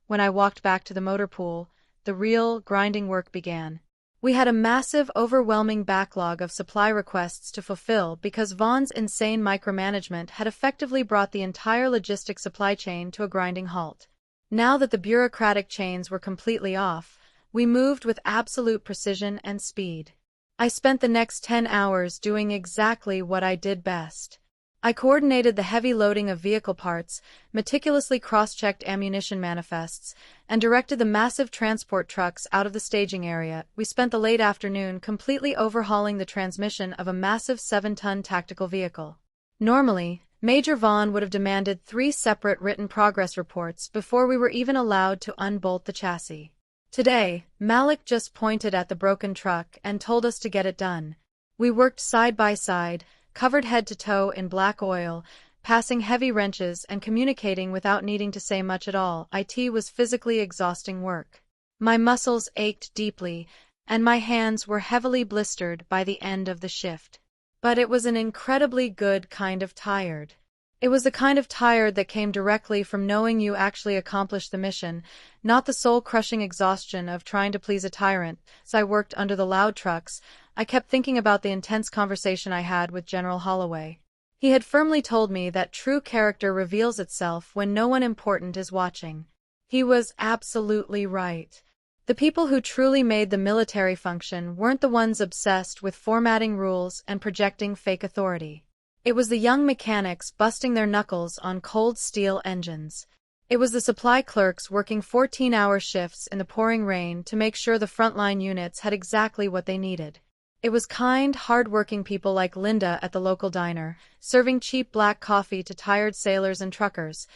Speaker 1: When I walked back to the motor pool, the real, grinding work began. We had a massive, overwhelming backlog of supply requests to fulfill because Vaughn's insane micromanagement had effectively brought the entire logistic supply chain to a grinding halt. Now that the bureaucratic chains were completely off, we moved with absolute precision and speed. I spent the next 10 hours doing exactly what I did best. I coordinated the heavy loading of vehicle parts, meticulously cross-checked ammunition manifests, and directed the massive transport trucks out of the staging area. We spent the late afternoon completely overhauling the transmission of a massive 7-ton tactical vehicle. Normally, Major Vaughn would have demanded 3 separate written progress reports before we were even allowed to unbolt the chassis. Today, Malik just pointed at the broken truck and told us to get it done. We worked side by side, covered head to toe in black oil, passing heavy wrenches and communicating without needing to say much at all. It was physically exhausting work. My muscles ached deeply, and my hands were heavily blistered by the end of the shift. But it was an incredibly good kind of tired. It was the kind of tired that came directly from knowing you actually accomplished the mission, not the soul-crushing exhaustion of trying to please a tyrant. As I worked under the loud trucks, I kept thinking about the intense conversation I had with General Holloway. He had firmly told me that true character reveals itself when no one important is watching. He was absolutely right. The people who truly made the military function weren't the ones obsessed with formatting rules and projecting fake authority. It was the young mechanics busting their knuckles on cold steel engines. It was the supply clerks working 14-hour shifts in the pouring rain to make sure the frontline units had exactly what they needed. It was kind, hard-working people like Linda at the local diner, serving cheap black coffee to tired sailors and truckers.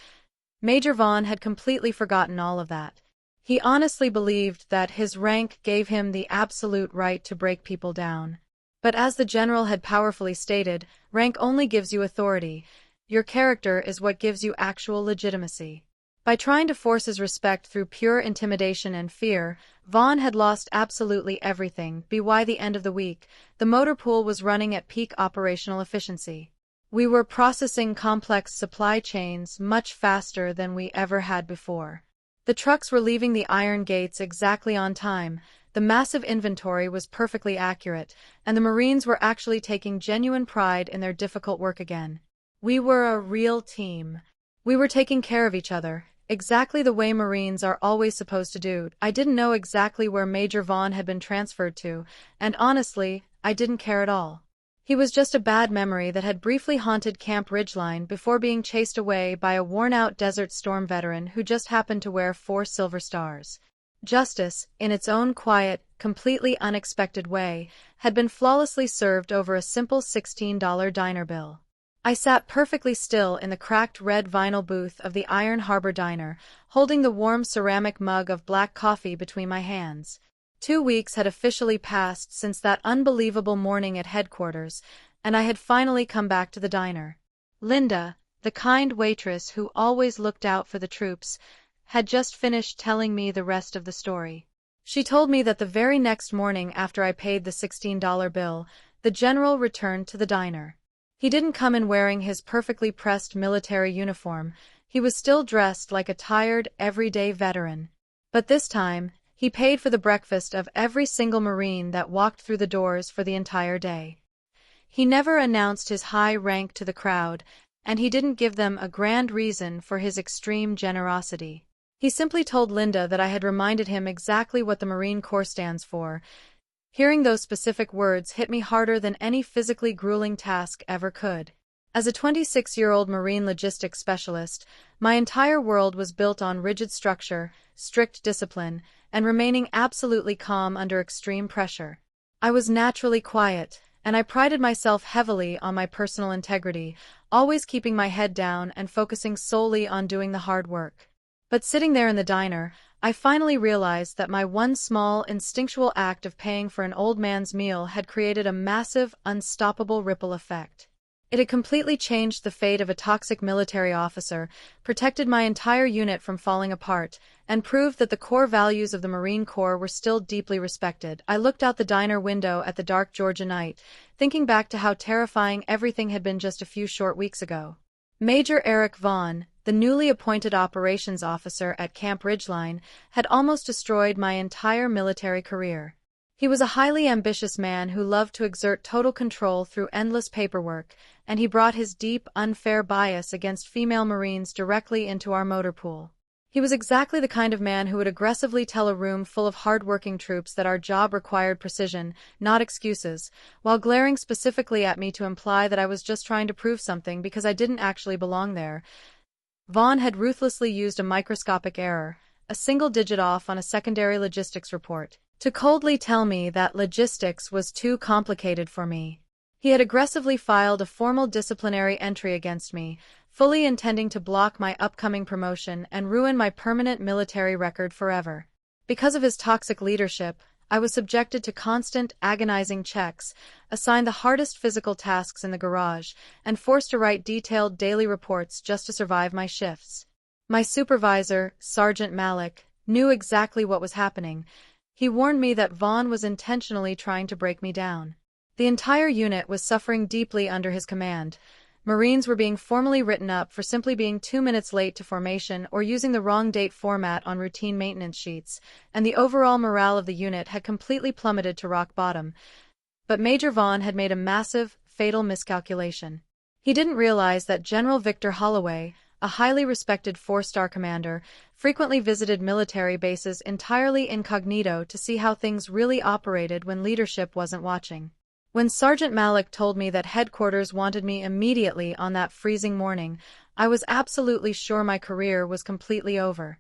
Speaker 1: Major Vaughn had completely forgotten all of that. He honestly believed that his rank gave him the absolute right to break people down. But as the general had powerfully stated, rank only gives you authority. Your character is what gives you actual legitimacy. By trying to force his respect through pure intimidation and fear, Vaughn had lost absolutely everything. By the end of the week, the motor pool was running at peak operational efficiency. We were processing complex supply chains much faster than we ever had before. The trucks were leaving the iron gates exactly on time, the massive inventory was perfectly accurate, and the Marines were actually taking genuine pride in their difficult work again. We were a real team. We were taking care of each other, exactly the way Marines are always supposed to do. I didn't know exactly where Major Vaughn had been transferred to, and honestly, I didn't care at all. He was just a bad memory that had briefly haunted Camp Ridgeline before being chased away by a worn-out Desert Storm veteran who just happened to wear 4 silver stars. Justice, in its own quiet, completely unexpected way, had been flawlessly served over a simple $16 diner bill. I sat perfectly still in the cracked red vinyl booth of the Iron Harbor Diner, holding the warm ceramic mug of black coffee between my hands. 2 weeks had officially passed since that unbelievable morning at headquarters, and I had finally come back to the diner. Linda, the kind waitress who always looked out for the troops, had just finished telling me the rest of the story. She told me that the very next morning after I paid the $16 bill, the general returned to the diner. He didn't come in wearing his perfectly pressed military uniform, he was still dressed like a tired, everyday veteran. But this time, he paid for the breakfast of every single Marine that walked through the doors for the entire day. He never announced his high rank to the crowd, and he didn't give them a grand reason for his extreme generosity. He simply told Linda that I had reminded him exactly what the Marine Corps stands for. Hearing those specific words hit me harder than any physically grueling task ever could. As a 26-year-old Marine logistics specialist, my entire world was built on rigid structure, strict discipline, and remaining absolutely calm under extreme pressure. I was naturally quiet, and I prided myself heavily on my personal integrity, always keeping my head down and focusing solely on doing the hard work. But sitting there in the diner, I finally realized that my one small, instinctual act of paying for an old man's meal had created a massive, unstoppable ripple effect. It had completely changed the fate of a toxic military officer, protected my entire unit from falling apart, and proved that the core values of the Marine Corps were still deeply respected. I looked out the diner window at the dark Georgia night, thinking back to how terrifying everything had been just a few short weeks ago. Major Eric Vaughn, the newly appointed operations officer at Camp Ridgeline, had almost destroyed my entire military career. He was a highly ambitious man who loved to exert total control through endless paperwork, and he brought his deep, unfair bias against female Marines directly into our motor pool. He was exactly the kind of man who would aggressively tell a room full of hard-working troops that our job required precision, not excuses, while glaring specifically at me to imply that I was just trying to prove something because I didn't actually belong there. Vaughn had ruthlessly used a microscopic error, a single digit off on a secondary logistics report, to coldly tell me that logistics was too complicated for me. He had aggressively filed a formal disciplinary entry against me, fully intending to block my upcoming promotion and ruin my permanent military record forever. Because of his toxic leadership, I was subjected to constant, agonizing checks, assigned the hardest physical tasks in the garage, and forced to write detailed daily reports just to survive my shifts. My supervisor, Sergeant Malik, knew exactly what was happening. He warned me that Vaughn was intentionally trying to break me down. The entire unit was suffering deeply under his command. Marines were being formally written up for simply being 2 minutes late to formation or using the wrong date format on routine maintenance sheets, and the overall morale of the unit had completely plummeted to rock bottom. But Major Vaughn had made a massive, fatal miscalculation. He didn't realize that General Victor Holloway, a highly respected 4-star commander, frequently visited military bases entirely incognito to see how things really operated when leadership wasn't watching. When Sergeant Malik told me that headquarters wanted me immediately on that freezing morning, I was absolutely sure my career was completely over.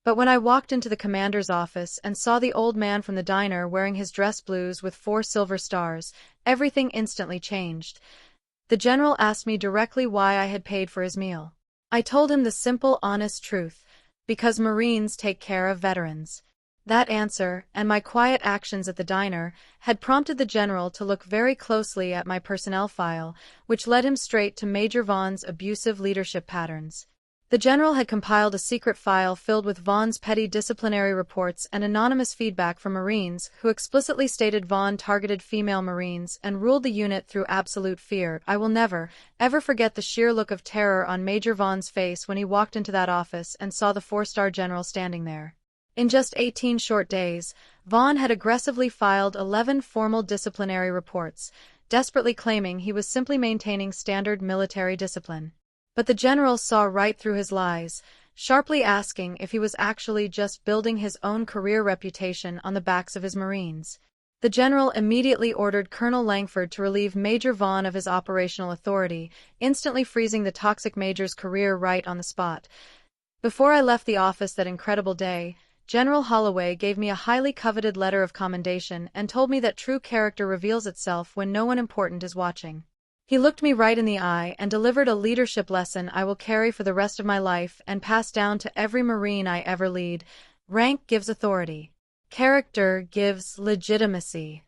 Speaker 1: But when I walked into the commander's office and saw the old man from the diner wearing his dress blues with 4 silver stars, everything instantly changed. The general asked me directly why I had paid for his meal. I told him the simple, honest truth. Because Marines take care of veterans. That answer, and my quiet actions at the diner, had prompted the general to look very closely at my personnel file, which led him straight to Major Vaughn's abusive leadership patterns. The general had compiled a secret file filled with Vaughn's petty disciplinary reports and anonymous feedback from Marines who explicitly stated Vaughn targeted female Marines and ruled the unit through absolute fear. I will never, ever forget the sheer look of terror on Major Vaughn's face when he walked into that office and saw the four-star general standing there. In just 18 short days, Vaughn had aggressively filed 11 formal disciplinary reports, desperately claiming he was simply maintaining standard military discipline. But the general saw right through his lies, sharply asking if he was actually just building his own career reputation on the backs of his Marines. The general immediately ordered Colonel Langford to relieve Major Vaughn of his operational authority, instantly freezing the toxic major's career right on the spot. Before I left the office that incredible day, General Holloway gave me a highly coveted letter of commendation and told me that true character reveals itself when no one important is watching. He looked me right in the eye and delivered a leadership lesson I will carry for the rest of my life and pass down to every Marine I ever lead. Rank gives authority. Character gives legitimacy.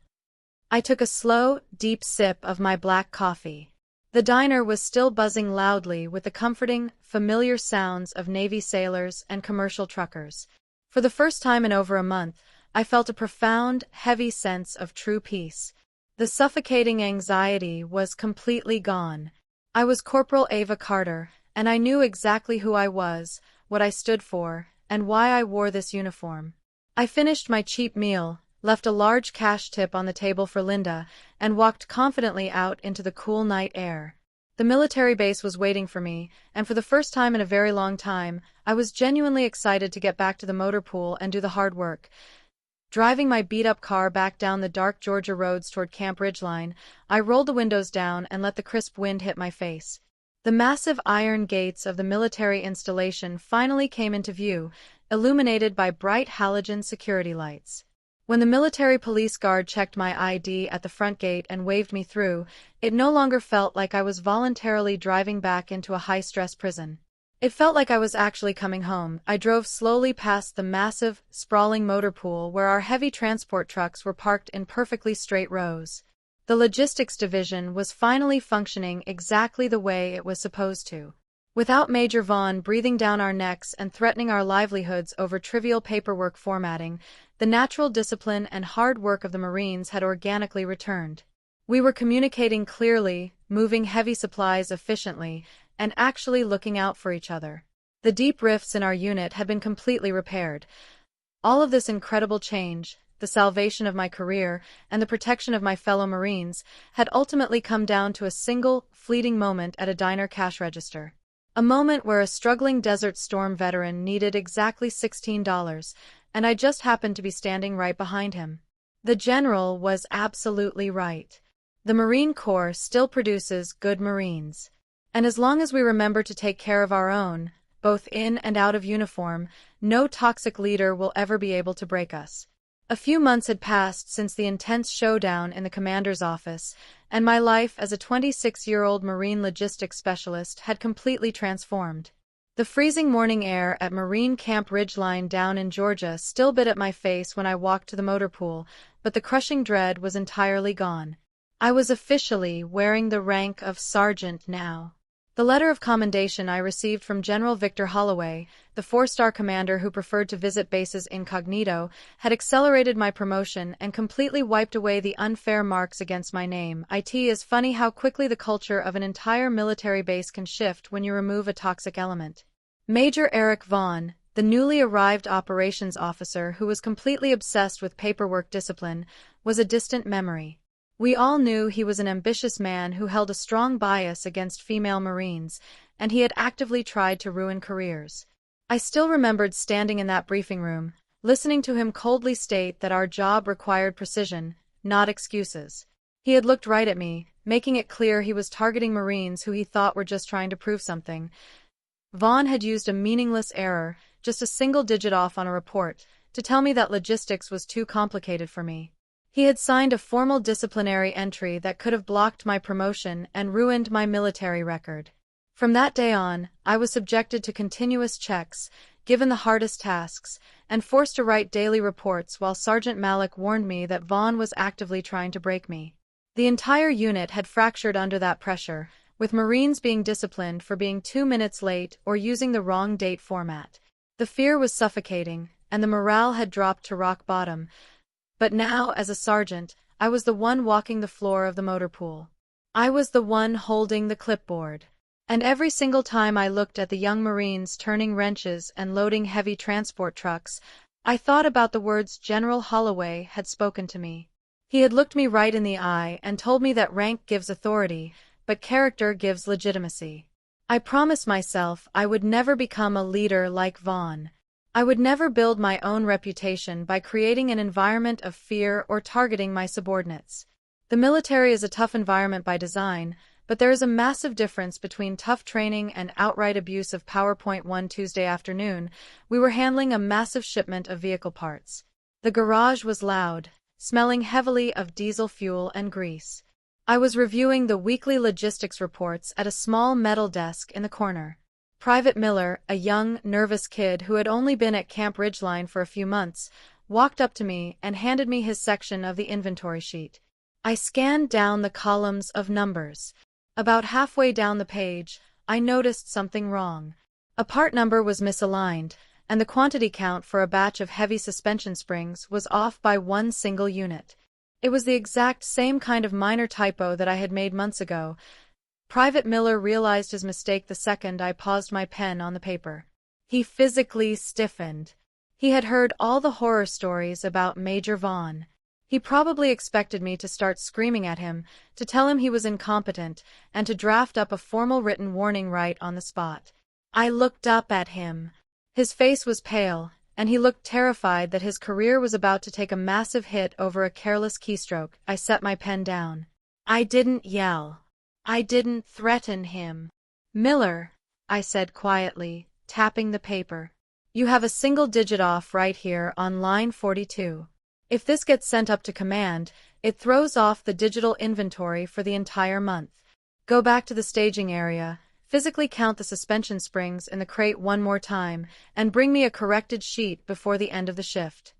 Speaker 1: I took a slow, deep sip of my black coffee. The diner was still buzzing loudly with the comforting, familiar sounds of Navy sailors and commercial truckers. For the first time in over a month, I felt a profound, heavy sense of true peace. The suffocating anxiety was completely gone. I was Corporal Ava Carter, and I knew exactly who I was, what I stood for, and why I wore this uniform. I finished my cheap meal, left a large cash tip on the table for Linda, and walked confidently out into the cool night air. The military base was waiting for me, and for the first time in a very long time, I was genuinely excited to get back to the motor pool and do the hard work. Driving my beat-up car back down the dark Georgia roads toward Camp Ridgeline, I rolled the windows down and let the crisp wind hit my face. The massive iron gates of the military installation finally came into view, illuminated by bright halogen security lights. When the military police guard checked my ID at the front gate and waved me through, it no longer felt like I was voluntarily driving back into a high-stress prison. It felt like I was actually coming home. I drove slowly past the massive, sprawling motor pool where our heavy transport trucks were parked in perfectly straight rows. The logistics division was finally functioning exactly the way it was supposed to. Without Major Vaughn breathing down our necks and threatening our livelihoods over trivial paperwork formatting, the natural discipline and hard work of the Marines had organically returned. We were communicating clearly, moving heavy supplies efficiently, and actually looking out for each other. The deep rifts in our unit had been completely repaired. All of this incredible change, the salvation of my career, and the protection of my fellow Marines, had ultimately come down to a single, fleeting moment at a diner cash register. A moment where a struggling Desert Storm veteran needed exactly $16, and I just happened to be standing right behind him. The general was absolutely right. The Marine Corps still produces good Marines. And as long as we remember to take care of our own, both in and out of uniform, no toxic leader will ever be able to break us. A few months had passed since the intense showdown in the commander's office, and my life as a 26-year-old Marine logistics specialist had completely transformed. The freezing morning air at Marine Camp Ridgeline down in Georgia still bit at my face when I walked to the motor pool, but the crushing dread was entirely gone. I was officially wearing the rank of sergeant now. The letter of commendation I received from General Victor Holloway, the four-star commander who preferred to visit bases incognito, had accelerated my promotion and completely wiped away the unfair marks against my name. It is funny how quickly the culture of an entire military base can shift when you remove a toxic element. Major Eric Vaughn, the newly arrived operations officer who was completely obsessed with paperwork discipline, was a distant memory. We all knew he was an ambitious man who held a strong bias against female Marines, and he had actively tried to ruin careers. I still remembered standing in that briefing room, listening to him coldly state that our job required precision, not excuses. He had looked right at me, making it clear he was targeting Marines who he thought were just trying to prove something. Vaughn had used a meaningless error, just a single digit off on a report, to tell me that logistics was too complicated for me. He had signed a formal disciplinary entry that could have blocked my promotion and ruined my military record. From that day on, I was subjected to continuous checks, given the hardest tasks, and forced to write daily reports while Sergeant Malik warned me that Vaughn was actively trying to break me. The entire unit had fractured under that pressure, with Marines being disciplined for being 2 minutes late or using the wrong date format. The fear was suffocating, and the morale had dropped to rock bottom. But now, as a sergeant, I was the one walking the floor of the motor pool. I was the one holding the clipboard. And every single time I looked at the young Marines turning wrenches and loading heavy transport trucks, I thought about the words General Holloway had spoken to me. He had looked me right in the eye and told me that rank gives authority, but character gives legitimacy. I promised myself I would never become a leader like Vaughn. I would never build my own reputation by creating an environment of fear or targeting my subordinates. The military is a tough environment by design, but there is a massive difference between tough training and outright abuse of PowerPoint. One Tuesday afternoon, we were handling a massive shipment of vehicle parts. The garage was loud, smelling heavily of diesel fuel and grease. I was reviewing the weekly logistics reports at a small metal desk in the corner. Private Miller, a young, nervous kid who had only been at Camp Ridgeline for a few months, walked up to me and handed me his section of the inventory sheet. I scanned down the columns of numbers. About halfway down the page, I noticed something wrong. A part number was misaligned, and the quantity count for a batch of heavy suspension springs was off by one single unit. It was the exact same kind of minor typo that I had made months ago. Private Miller realized his mistake the second I paused my pen on the paper. He physically stiffened. He had heard all the horror stories about Major Vaughn. He probably expected me to start screaming at him, to tell him he was incompetent, and to draft up a formal written warning right on the spot. I looked up at him. His face was pale, and he looked terrified that his career was about to take a massive hit over a careless keystroke. I set my pen down. I didn't yell. I didn't threaten him. Miller, I said quietly, tapping the paper. You have a single digit off right here on line 42. If this gets sent up to command, it throws off the digital inventory for the entire month. Go back to the staging area, physically count the suspension springs in the crate one more time, and bring me a corrected sheet before the end of the shift.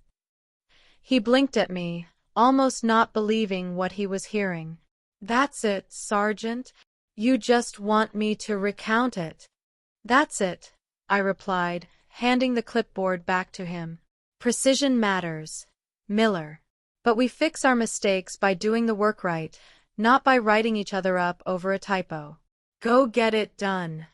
Speaker 1: He blinked at me, almost not believing what he was hearing. That's it, Sergeant. You just want me to recount it. That's it, I replied, handing the clipboard back to him. Precision matters, Miller. But we fix our mistakes by doing the work right, not by writing each other up over a typo. Go get it done.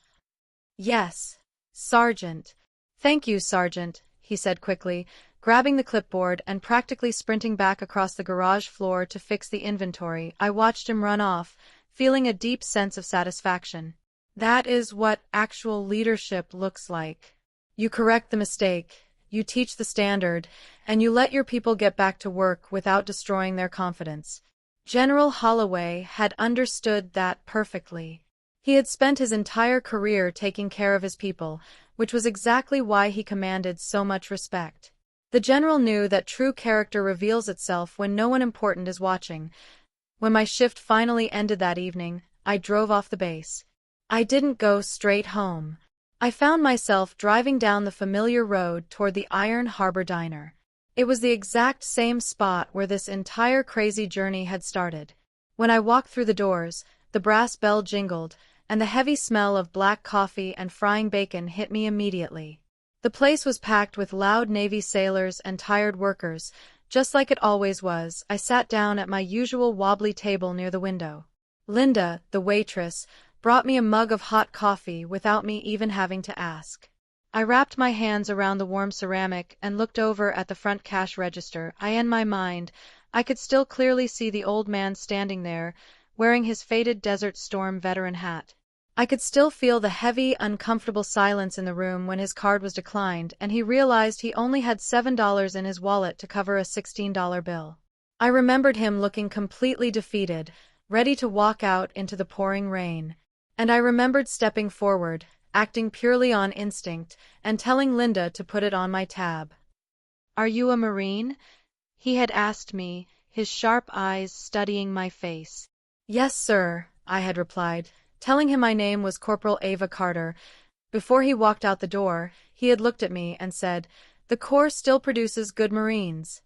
Speaker 1: Yes, Sergeant. Thank you, Sergeant, he said quickly, grabbing the clipboard and practically sprinting back across the garage floor to fix the inventory. I watched him run off, feeling a deep sense of satisfaction. That is what actual leadership looks like. You correct the mistake, you teach the standard, and you let your people get back to work without destroying their confidence. General Holloway had understood that perfectly. He had spent his entire career taking care of his people, which was exactly why he commanded so much respect. The general knew that true character reveals itself when no one important is watching. When my shift finally ended that evening, I drove off the base. I didn't go straight home. I found myself driving down the familiar road toward the Iron Harbor Diner. It was the exact same spot where this entire crazy journey had started. When I walked through the doors, the brass bell jingled, and the heavy smell of black coffee and frying bacon hit me immediately. The place was packed with loud Navy sailors and tired workers, just like it always was. I sat down at my usual wobbly table near the window. Linda, the waitress, brought me a mug of hot coffee without me even having to ask. I wrapped my hands around the warm ceramic and looked over at the front cash register. In my mind, I could still clearly see the old man standing there, wearing his faded Desert Storm veteran hat. I could still feel the heavy, uncomfortable silence in the room when his card was declined and he realized he only had $7 in his wallet to cover a $16 bill. I remembered him looking completely defeated, ready to walk out into the pouring rain. And I remembered stepping forward, acting purely on instinct, and telling Linda to put it on my tab. "Are you a Marine?" he had asked me, his sharp eyes studying my face. "Yes, sir," I had replied, telling him my name was Corporal Ava Carter. Before he walked out the door, he had looked at me and said, "The Corps still produces good Marines."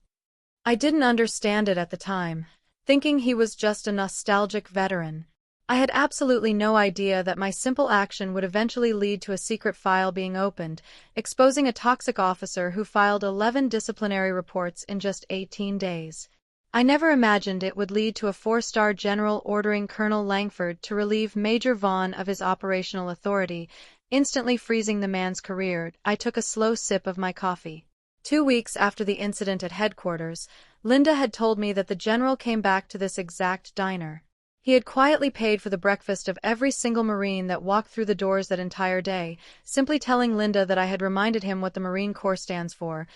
Speaker 1: I didn't understand it at the time, thinking he was just a nostalgic veteran. I had absolutely no idea that my simple action would eventually lead to a secret file being opened, exposing a toxic officer who filed 11 disciplinary reports in just 18 days. I never imagined it would lead to a 4-star general ordering Colonel Langford to relieve Major Vaughn of his operational authority, instantly freezing the man's career. I took a slow sip of my coffee. 2 weeks after the incident at headquarters, Linda had told me that the general came back to this exact diner. He had quietly paid for the breakfast of every single Marine that walked through the doors that entire day, simply telling Linda that I had reminded him what the Marine Corps stands for.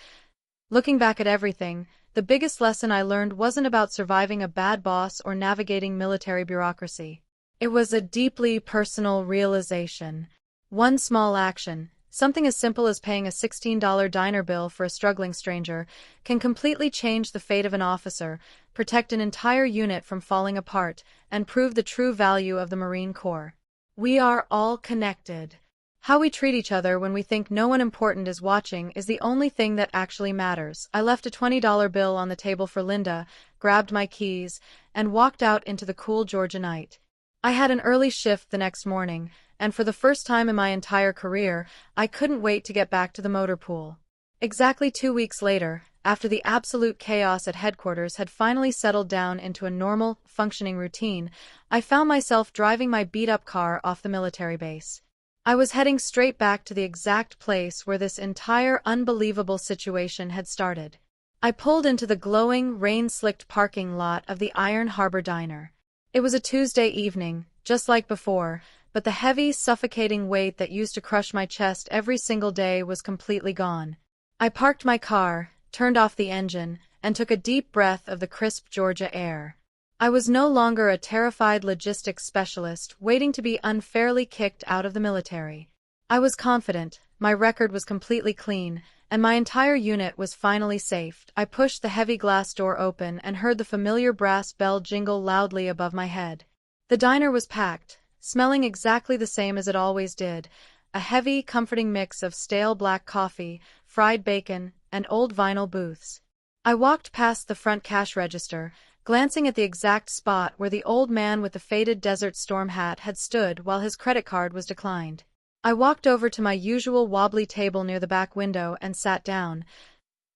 Speaker 1: Looking back at everything, the biggest lesson I learned wasn't about surviving a bad boss or navigating military bureaucracy. It was a deeply personal realization. One small action, something as simple as paying a $16 diner bill for a struggling stranger, can completely change the fate of an officer, protect an entire unit from falling apart, and prove the true value of the Marine Corps. We are all connected. How we treat each other when we think no one important is watching is the only thing that actually matters. I left a $20 bill on the table for Linda, grabbed my keys, and walked out into the cool Georgia night. I had an early shift the next morning, and for the first time in my entire career, I couldn't wait to get back to the motor pool. Exactly 2 weeks later, after the absolute chaos at headquarters had finally settled down into a normal, functioning routine, I found myself driving my beat-up car off the military base. I was heading straight back to the exact place where this entire unbelievable situation had started. I pulled into the glowing, rain-slicked parking lot of the Iron Harbor Diner. It was a Tuesday evening, just like before, but the heavy, suffocating weight that used to crush my chest every single day was completely gone. I parked my car, turned off the engine, and took a deep breath of the crisp Georgia air. I was no longer a terrified logistics specialist waiting to be unfairly kicked out of the military. I was confident, my record was completely clean, and my entire unit was finally safe. I pushed the heavy glass door open and heard the familiar brass bell jingle loudly above my head. The diner was packed, smelling exactly the same as it always did, a heavy, comforting mix of stale black coffee, fried bacon, and old vinyl booths. I walked past the front cash register, glancing at the exact spot where the old man with the faded Desert Storm hat had stood while his credit card was declined. I walked over to my usual wobbly table near the back window and sat down.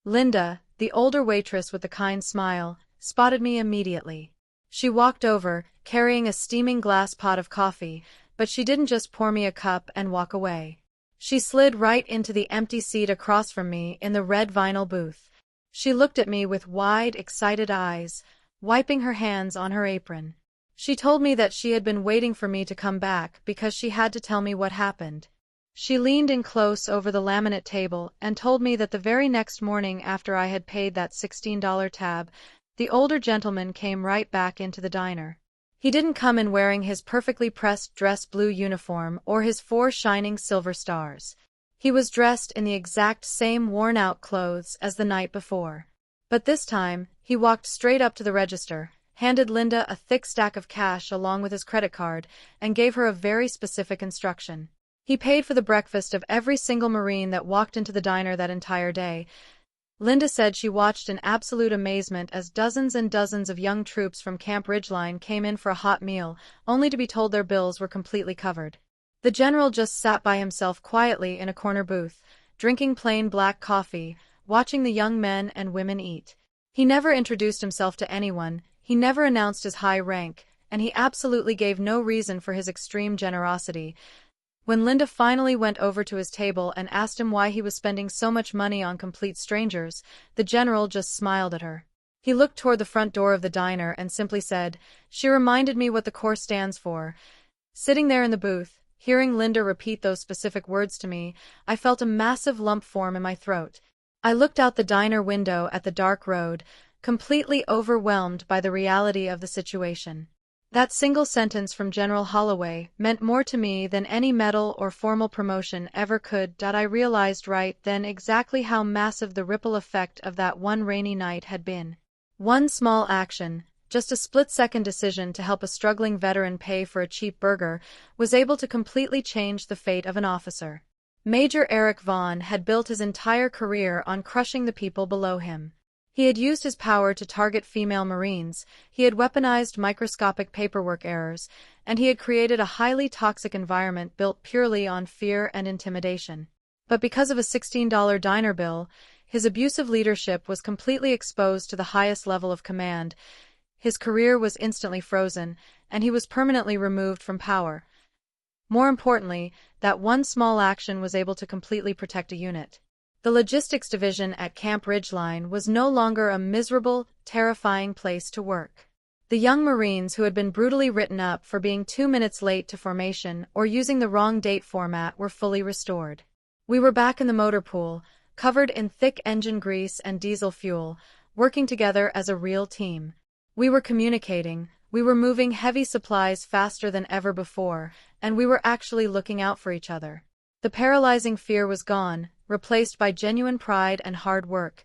Speaker 1: Linda, the older waitress with the kind smile, spotted me immediately. She walked over, carrying a steaming glass pot of coffee, but she didn't just pour me a cup and walk away. She slid right into the empty seat across from me in the red vinyl booth. She looked at me with wide, excited eyes, wiping her hands on her apron. She told me that she had been waiting for me to come back because she had to tell me what happened. She leaned in close over the laminate table and told me that the very next morning after I had paid that $16 tab, the older gentleman came right back into the diner. He didn't come in wearing his perfectly pressed dress blue uniform or his 4 shining silver stars. He was dressed in the exact same worn-out clothes as the night before. But this time, he walked straight up to the register, handed Linda a thick stack of cash along with his credit card, and gave her a very specific instruction. He paid for the breakfast of every single Marine that walked into the diner that entire day. Linda said she watched in absolute amazement as dozens and dozens of young troops from Camp Ridgeline came in for a hot meal, only to be told their bills were completely covered. The general just sat by himself quietly in a corner booth, drinking plain black coffee, watching the young men and women eat. He never introduced himself to anyone, he never announced his high rank, and he absolutely gave no reason for his extreme generosity. When Linda finally went over to his table and asked him why he was spending so much money on complete strangers, the general just smiled at her. He looked toward the front door of the diner and simply said, "She reminded me what the Corps stands for." Sitting there in the booth, hearing Linda repeat those specific words to me, I felt a massive lump form in my throat. I looked out the diner window at the dark road, completely overwhelmed by the reality of the situation. That single sentence from General Holloway meant more to me than any medal or formal promotion ever could. I realized right then exactly how massive the ripple effect of that one rainy night had been. One small action, just a split-second decision to help a struggling veteran pay for a cheap burger, was able to completely change the fate of an officer. Major Eric Vaughn had built his entire career on crushing the people below him. He had used his power to target female Marines, he had weaponized microscopic paperwork errors, and he had created a highly toxic environment built purely on fear and intimidation. But because of a $16 diner bill, his abusive leadership was completely exposed to the highest level of command. His career was instantly frozen, and he was permanently removed from power. More importantly, that one small action was able to completely protect a unit. The logistics division at Camp Ridgeline was no longer a miserable, terrifying place to work. The young Marines who had been brutally written up for being 2 minutes late to formation or using the wrong date format were fully restored. We were back in the motor pool, covered in thick engine grease and diesel fuel, working together as a real team. We were communicating, we were moving heavy supplies faster than ever before, and we were actually looking out for each other. The paralyzing fear was gone, replaced by genuine pride and hard work.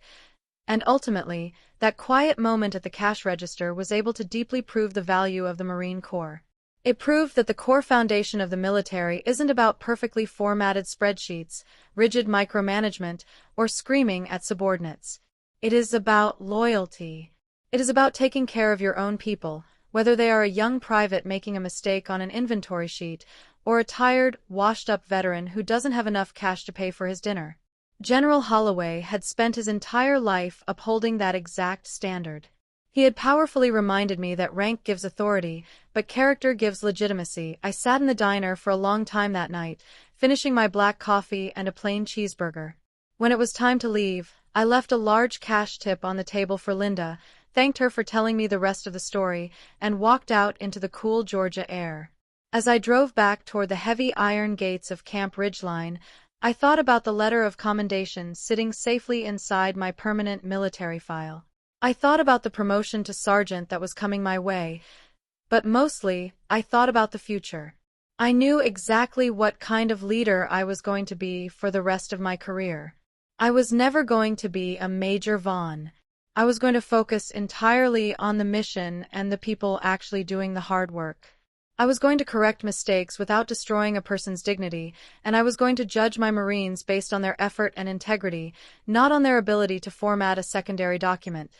Speaker 1: And ultimately, that quiet moment at the cash register was able to deeply prove the value of the Marine Corps. It proved that the core foundation of the military isn't about perfectly formatted spreadsheets, rigid micromanagement, or screaming at subordinates. It is about loyalty. It is about taking care of your own people, whether they are a young private making a mistake on an inventory sheet, or a tired, washed-up veteran who doesn't have enough cash to pay for his dinner. General Holloway had spent his entire life upholding that exact standard. He had powerfully reminded me that rank gives authority, but character gives legitimacy. I sat in the diner for a long time that night, finishing my black coffee and a plain cheeseburger. When it was time to leave, I left a large cash tip on the table for Linda, thanked her for telling me the rest of the story, and walked out into the cool Georgia air. As I drove back toward the heavy iron gates of Camp Ridgeline, I thought about the letter of commendation sitting safely inside my permanent military file. I thought about the promotion to sergeant that was coming my way, but mostly, I thought about the future. I knew exactly what kind of leader I was going to be for the rest of my career. I was never going to be a Major Vaughn. I was going to focus entirely on the mission and the people actually doing the hard work. I was going to correct mistakes without destroying a person's dignity, and I was going to judge my Marines based on their effort and integrity, not on their ability to format a secondary document.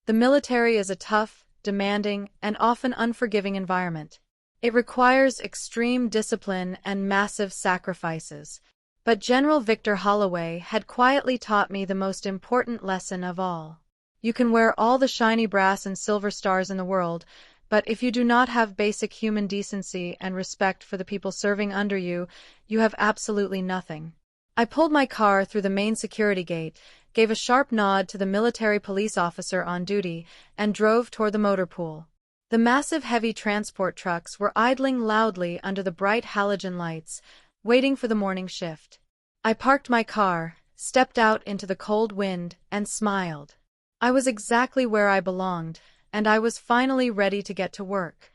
Speaker 1: The military is a tough, demanding, and often unforgiving environment. It requires extreme discipline and massive sacrifices. But General Victor Holloway had quietly taught me the most important lesson of all. You can wear all the shiny brass and silver stars in the world, but if you do not have basic human decency and respect for the people serving under you, you have absolutely nothing. I pulled my car through the main security gate, gave a sharp nod to the military police officer on duty, and drove toward the motor pool. The massive heavy transport trucks were idling loudly under the bright halogen lights, waiting for the morning shift. I parked my car, stepped out into the cold wind, and smiled. I was exactly where I belonged, and I was finally ready to get to work.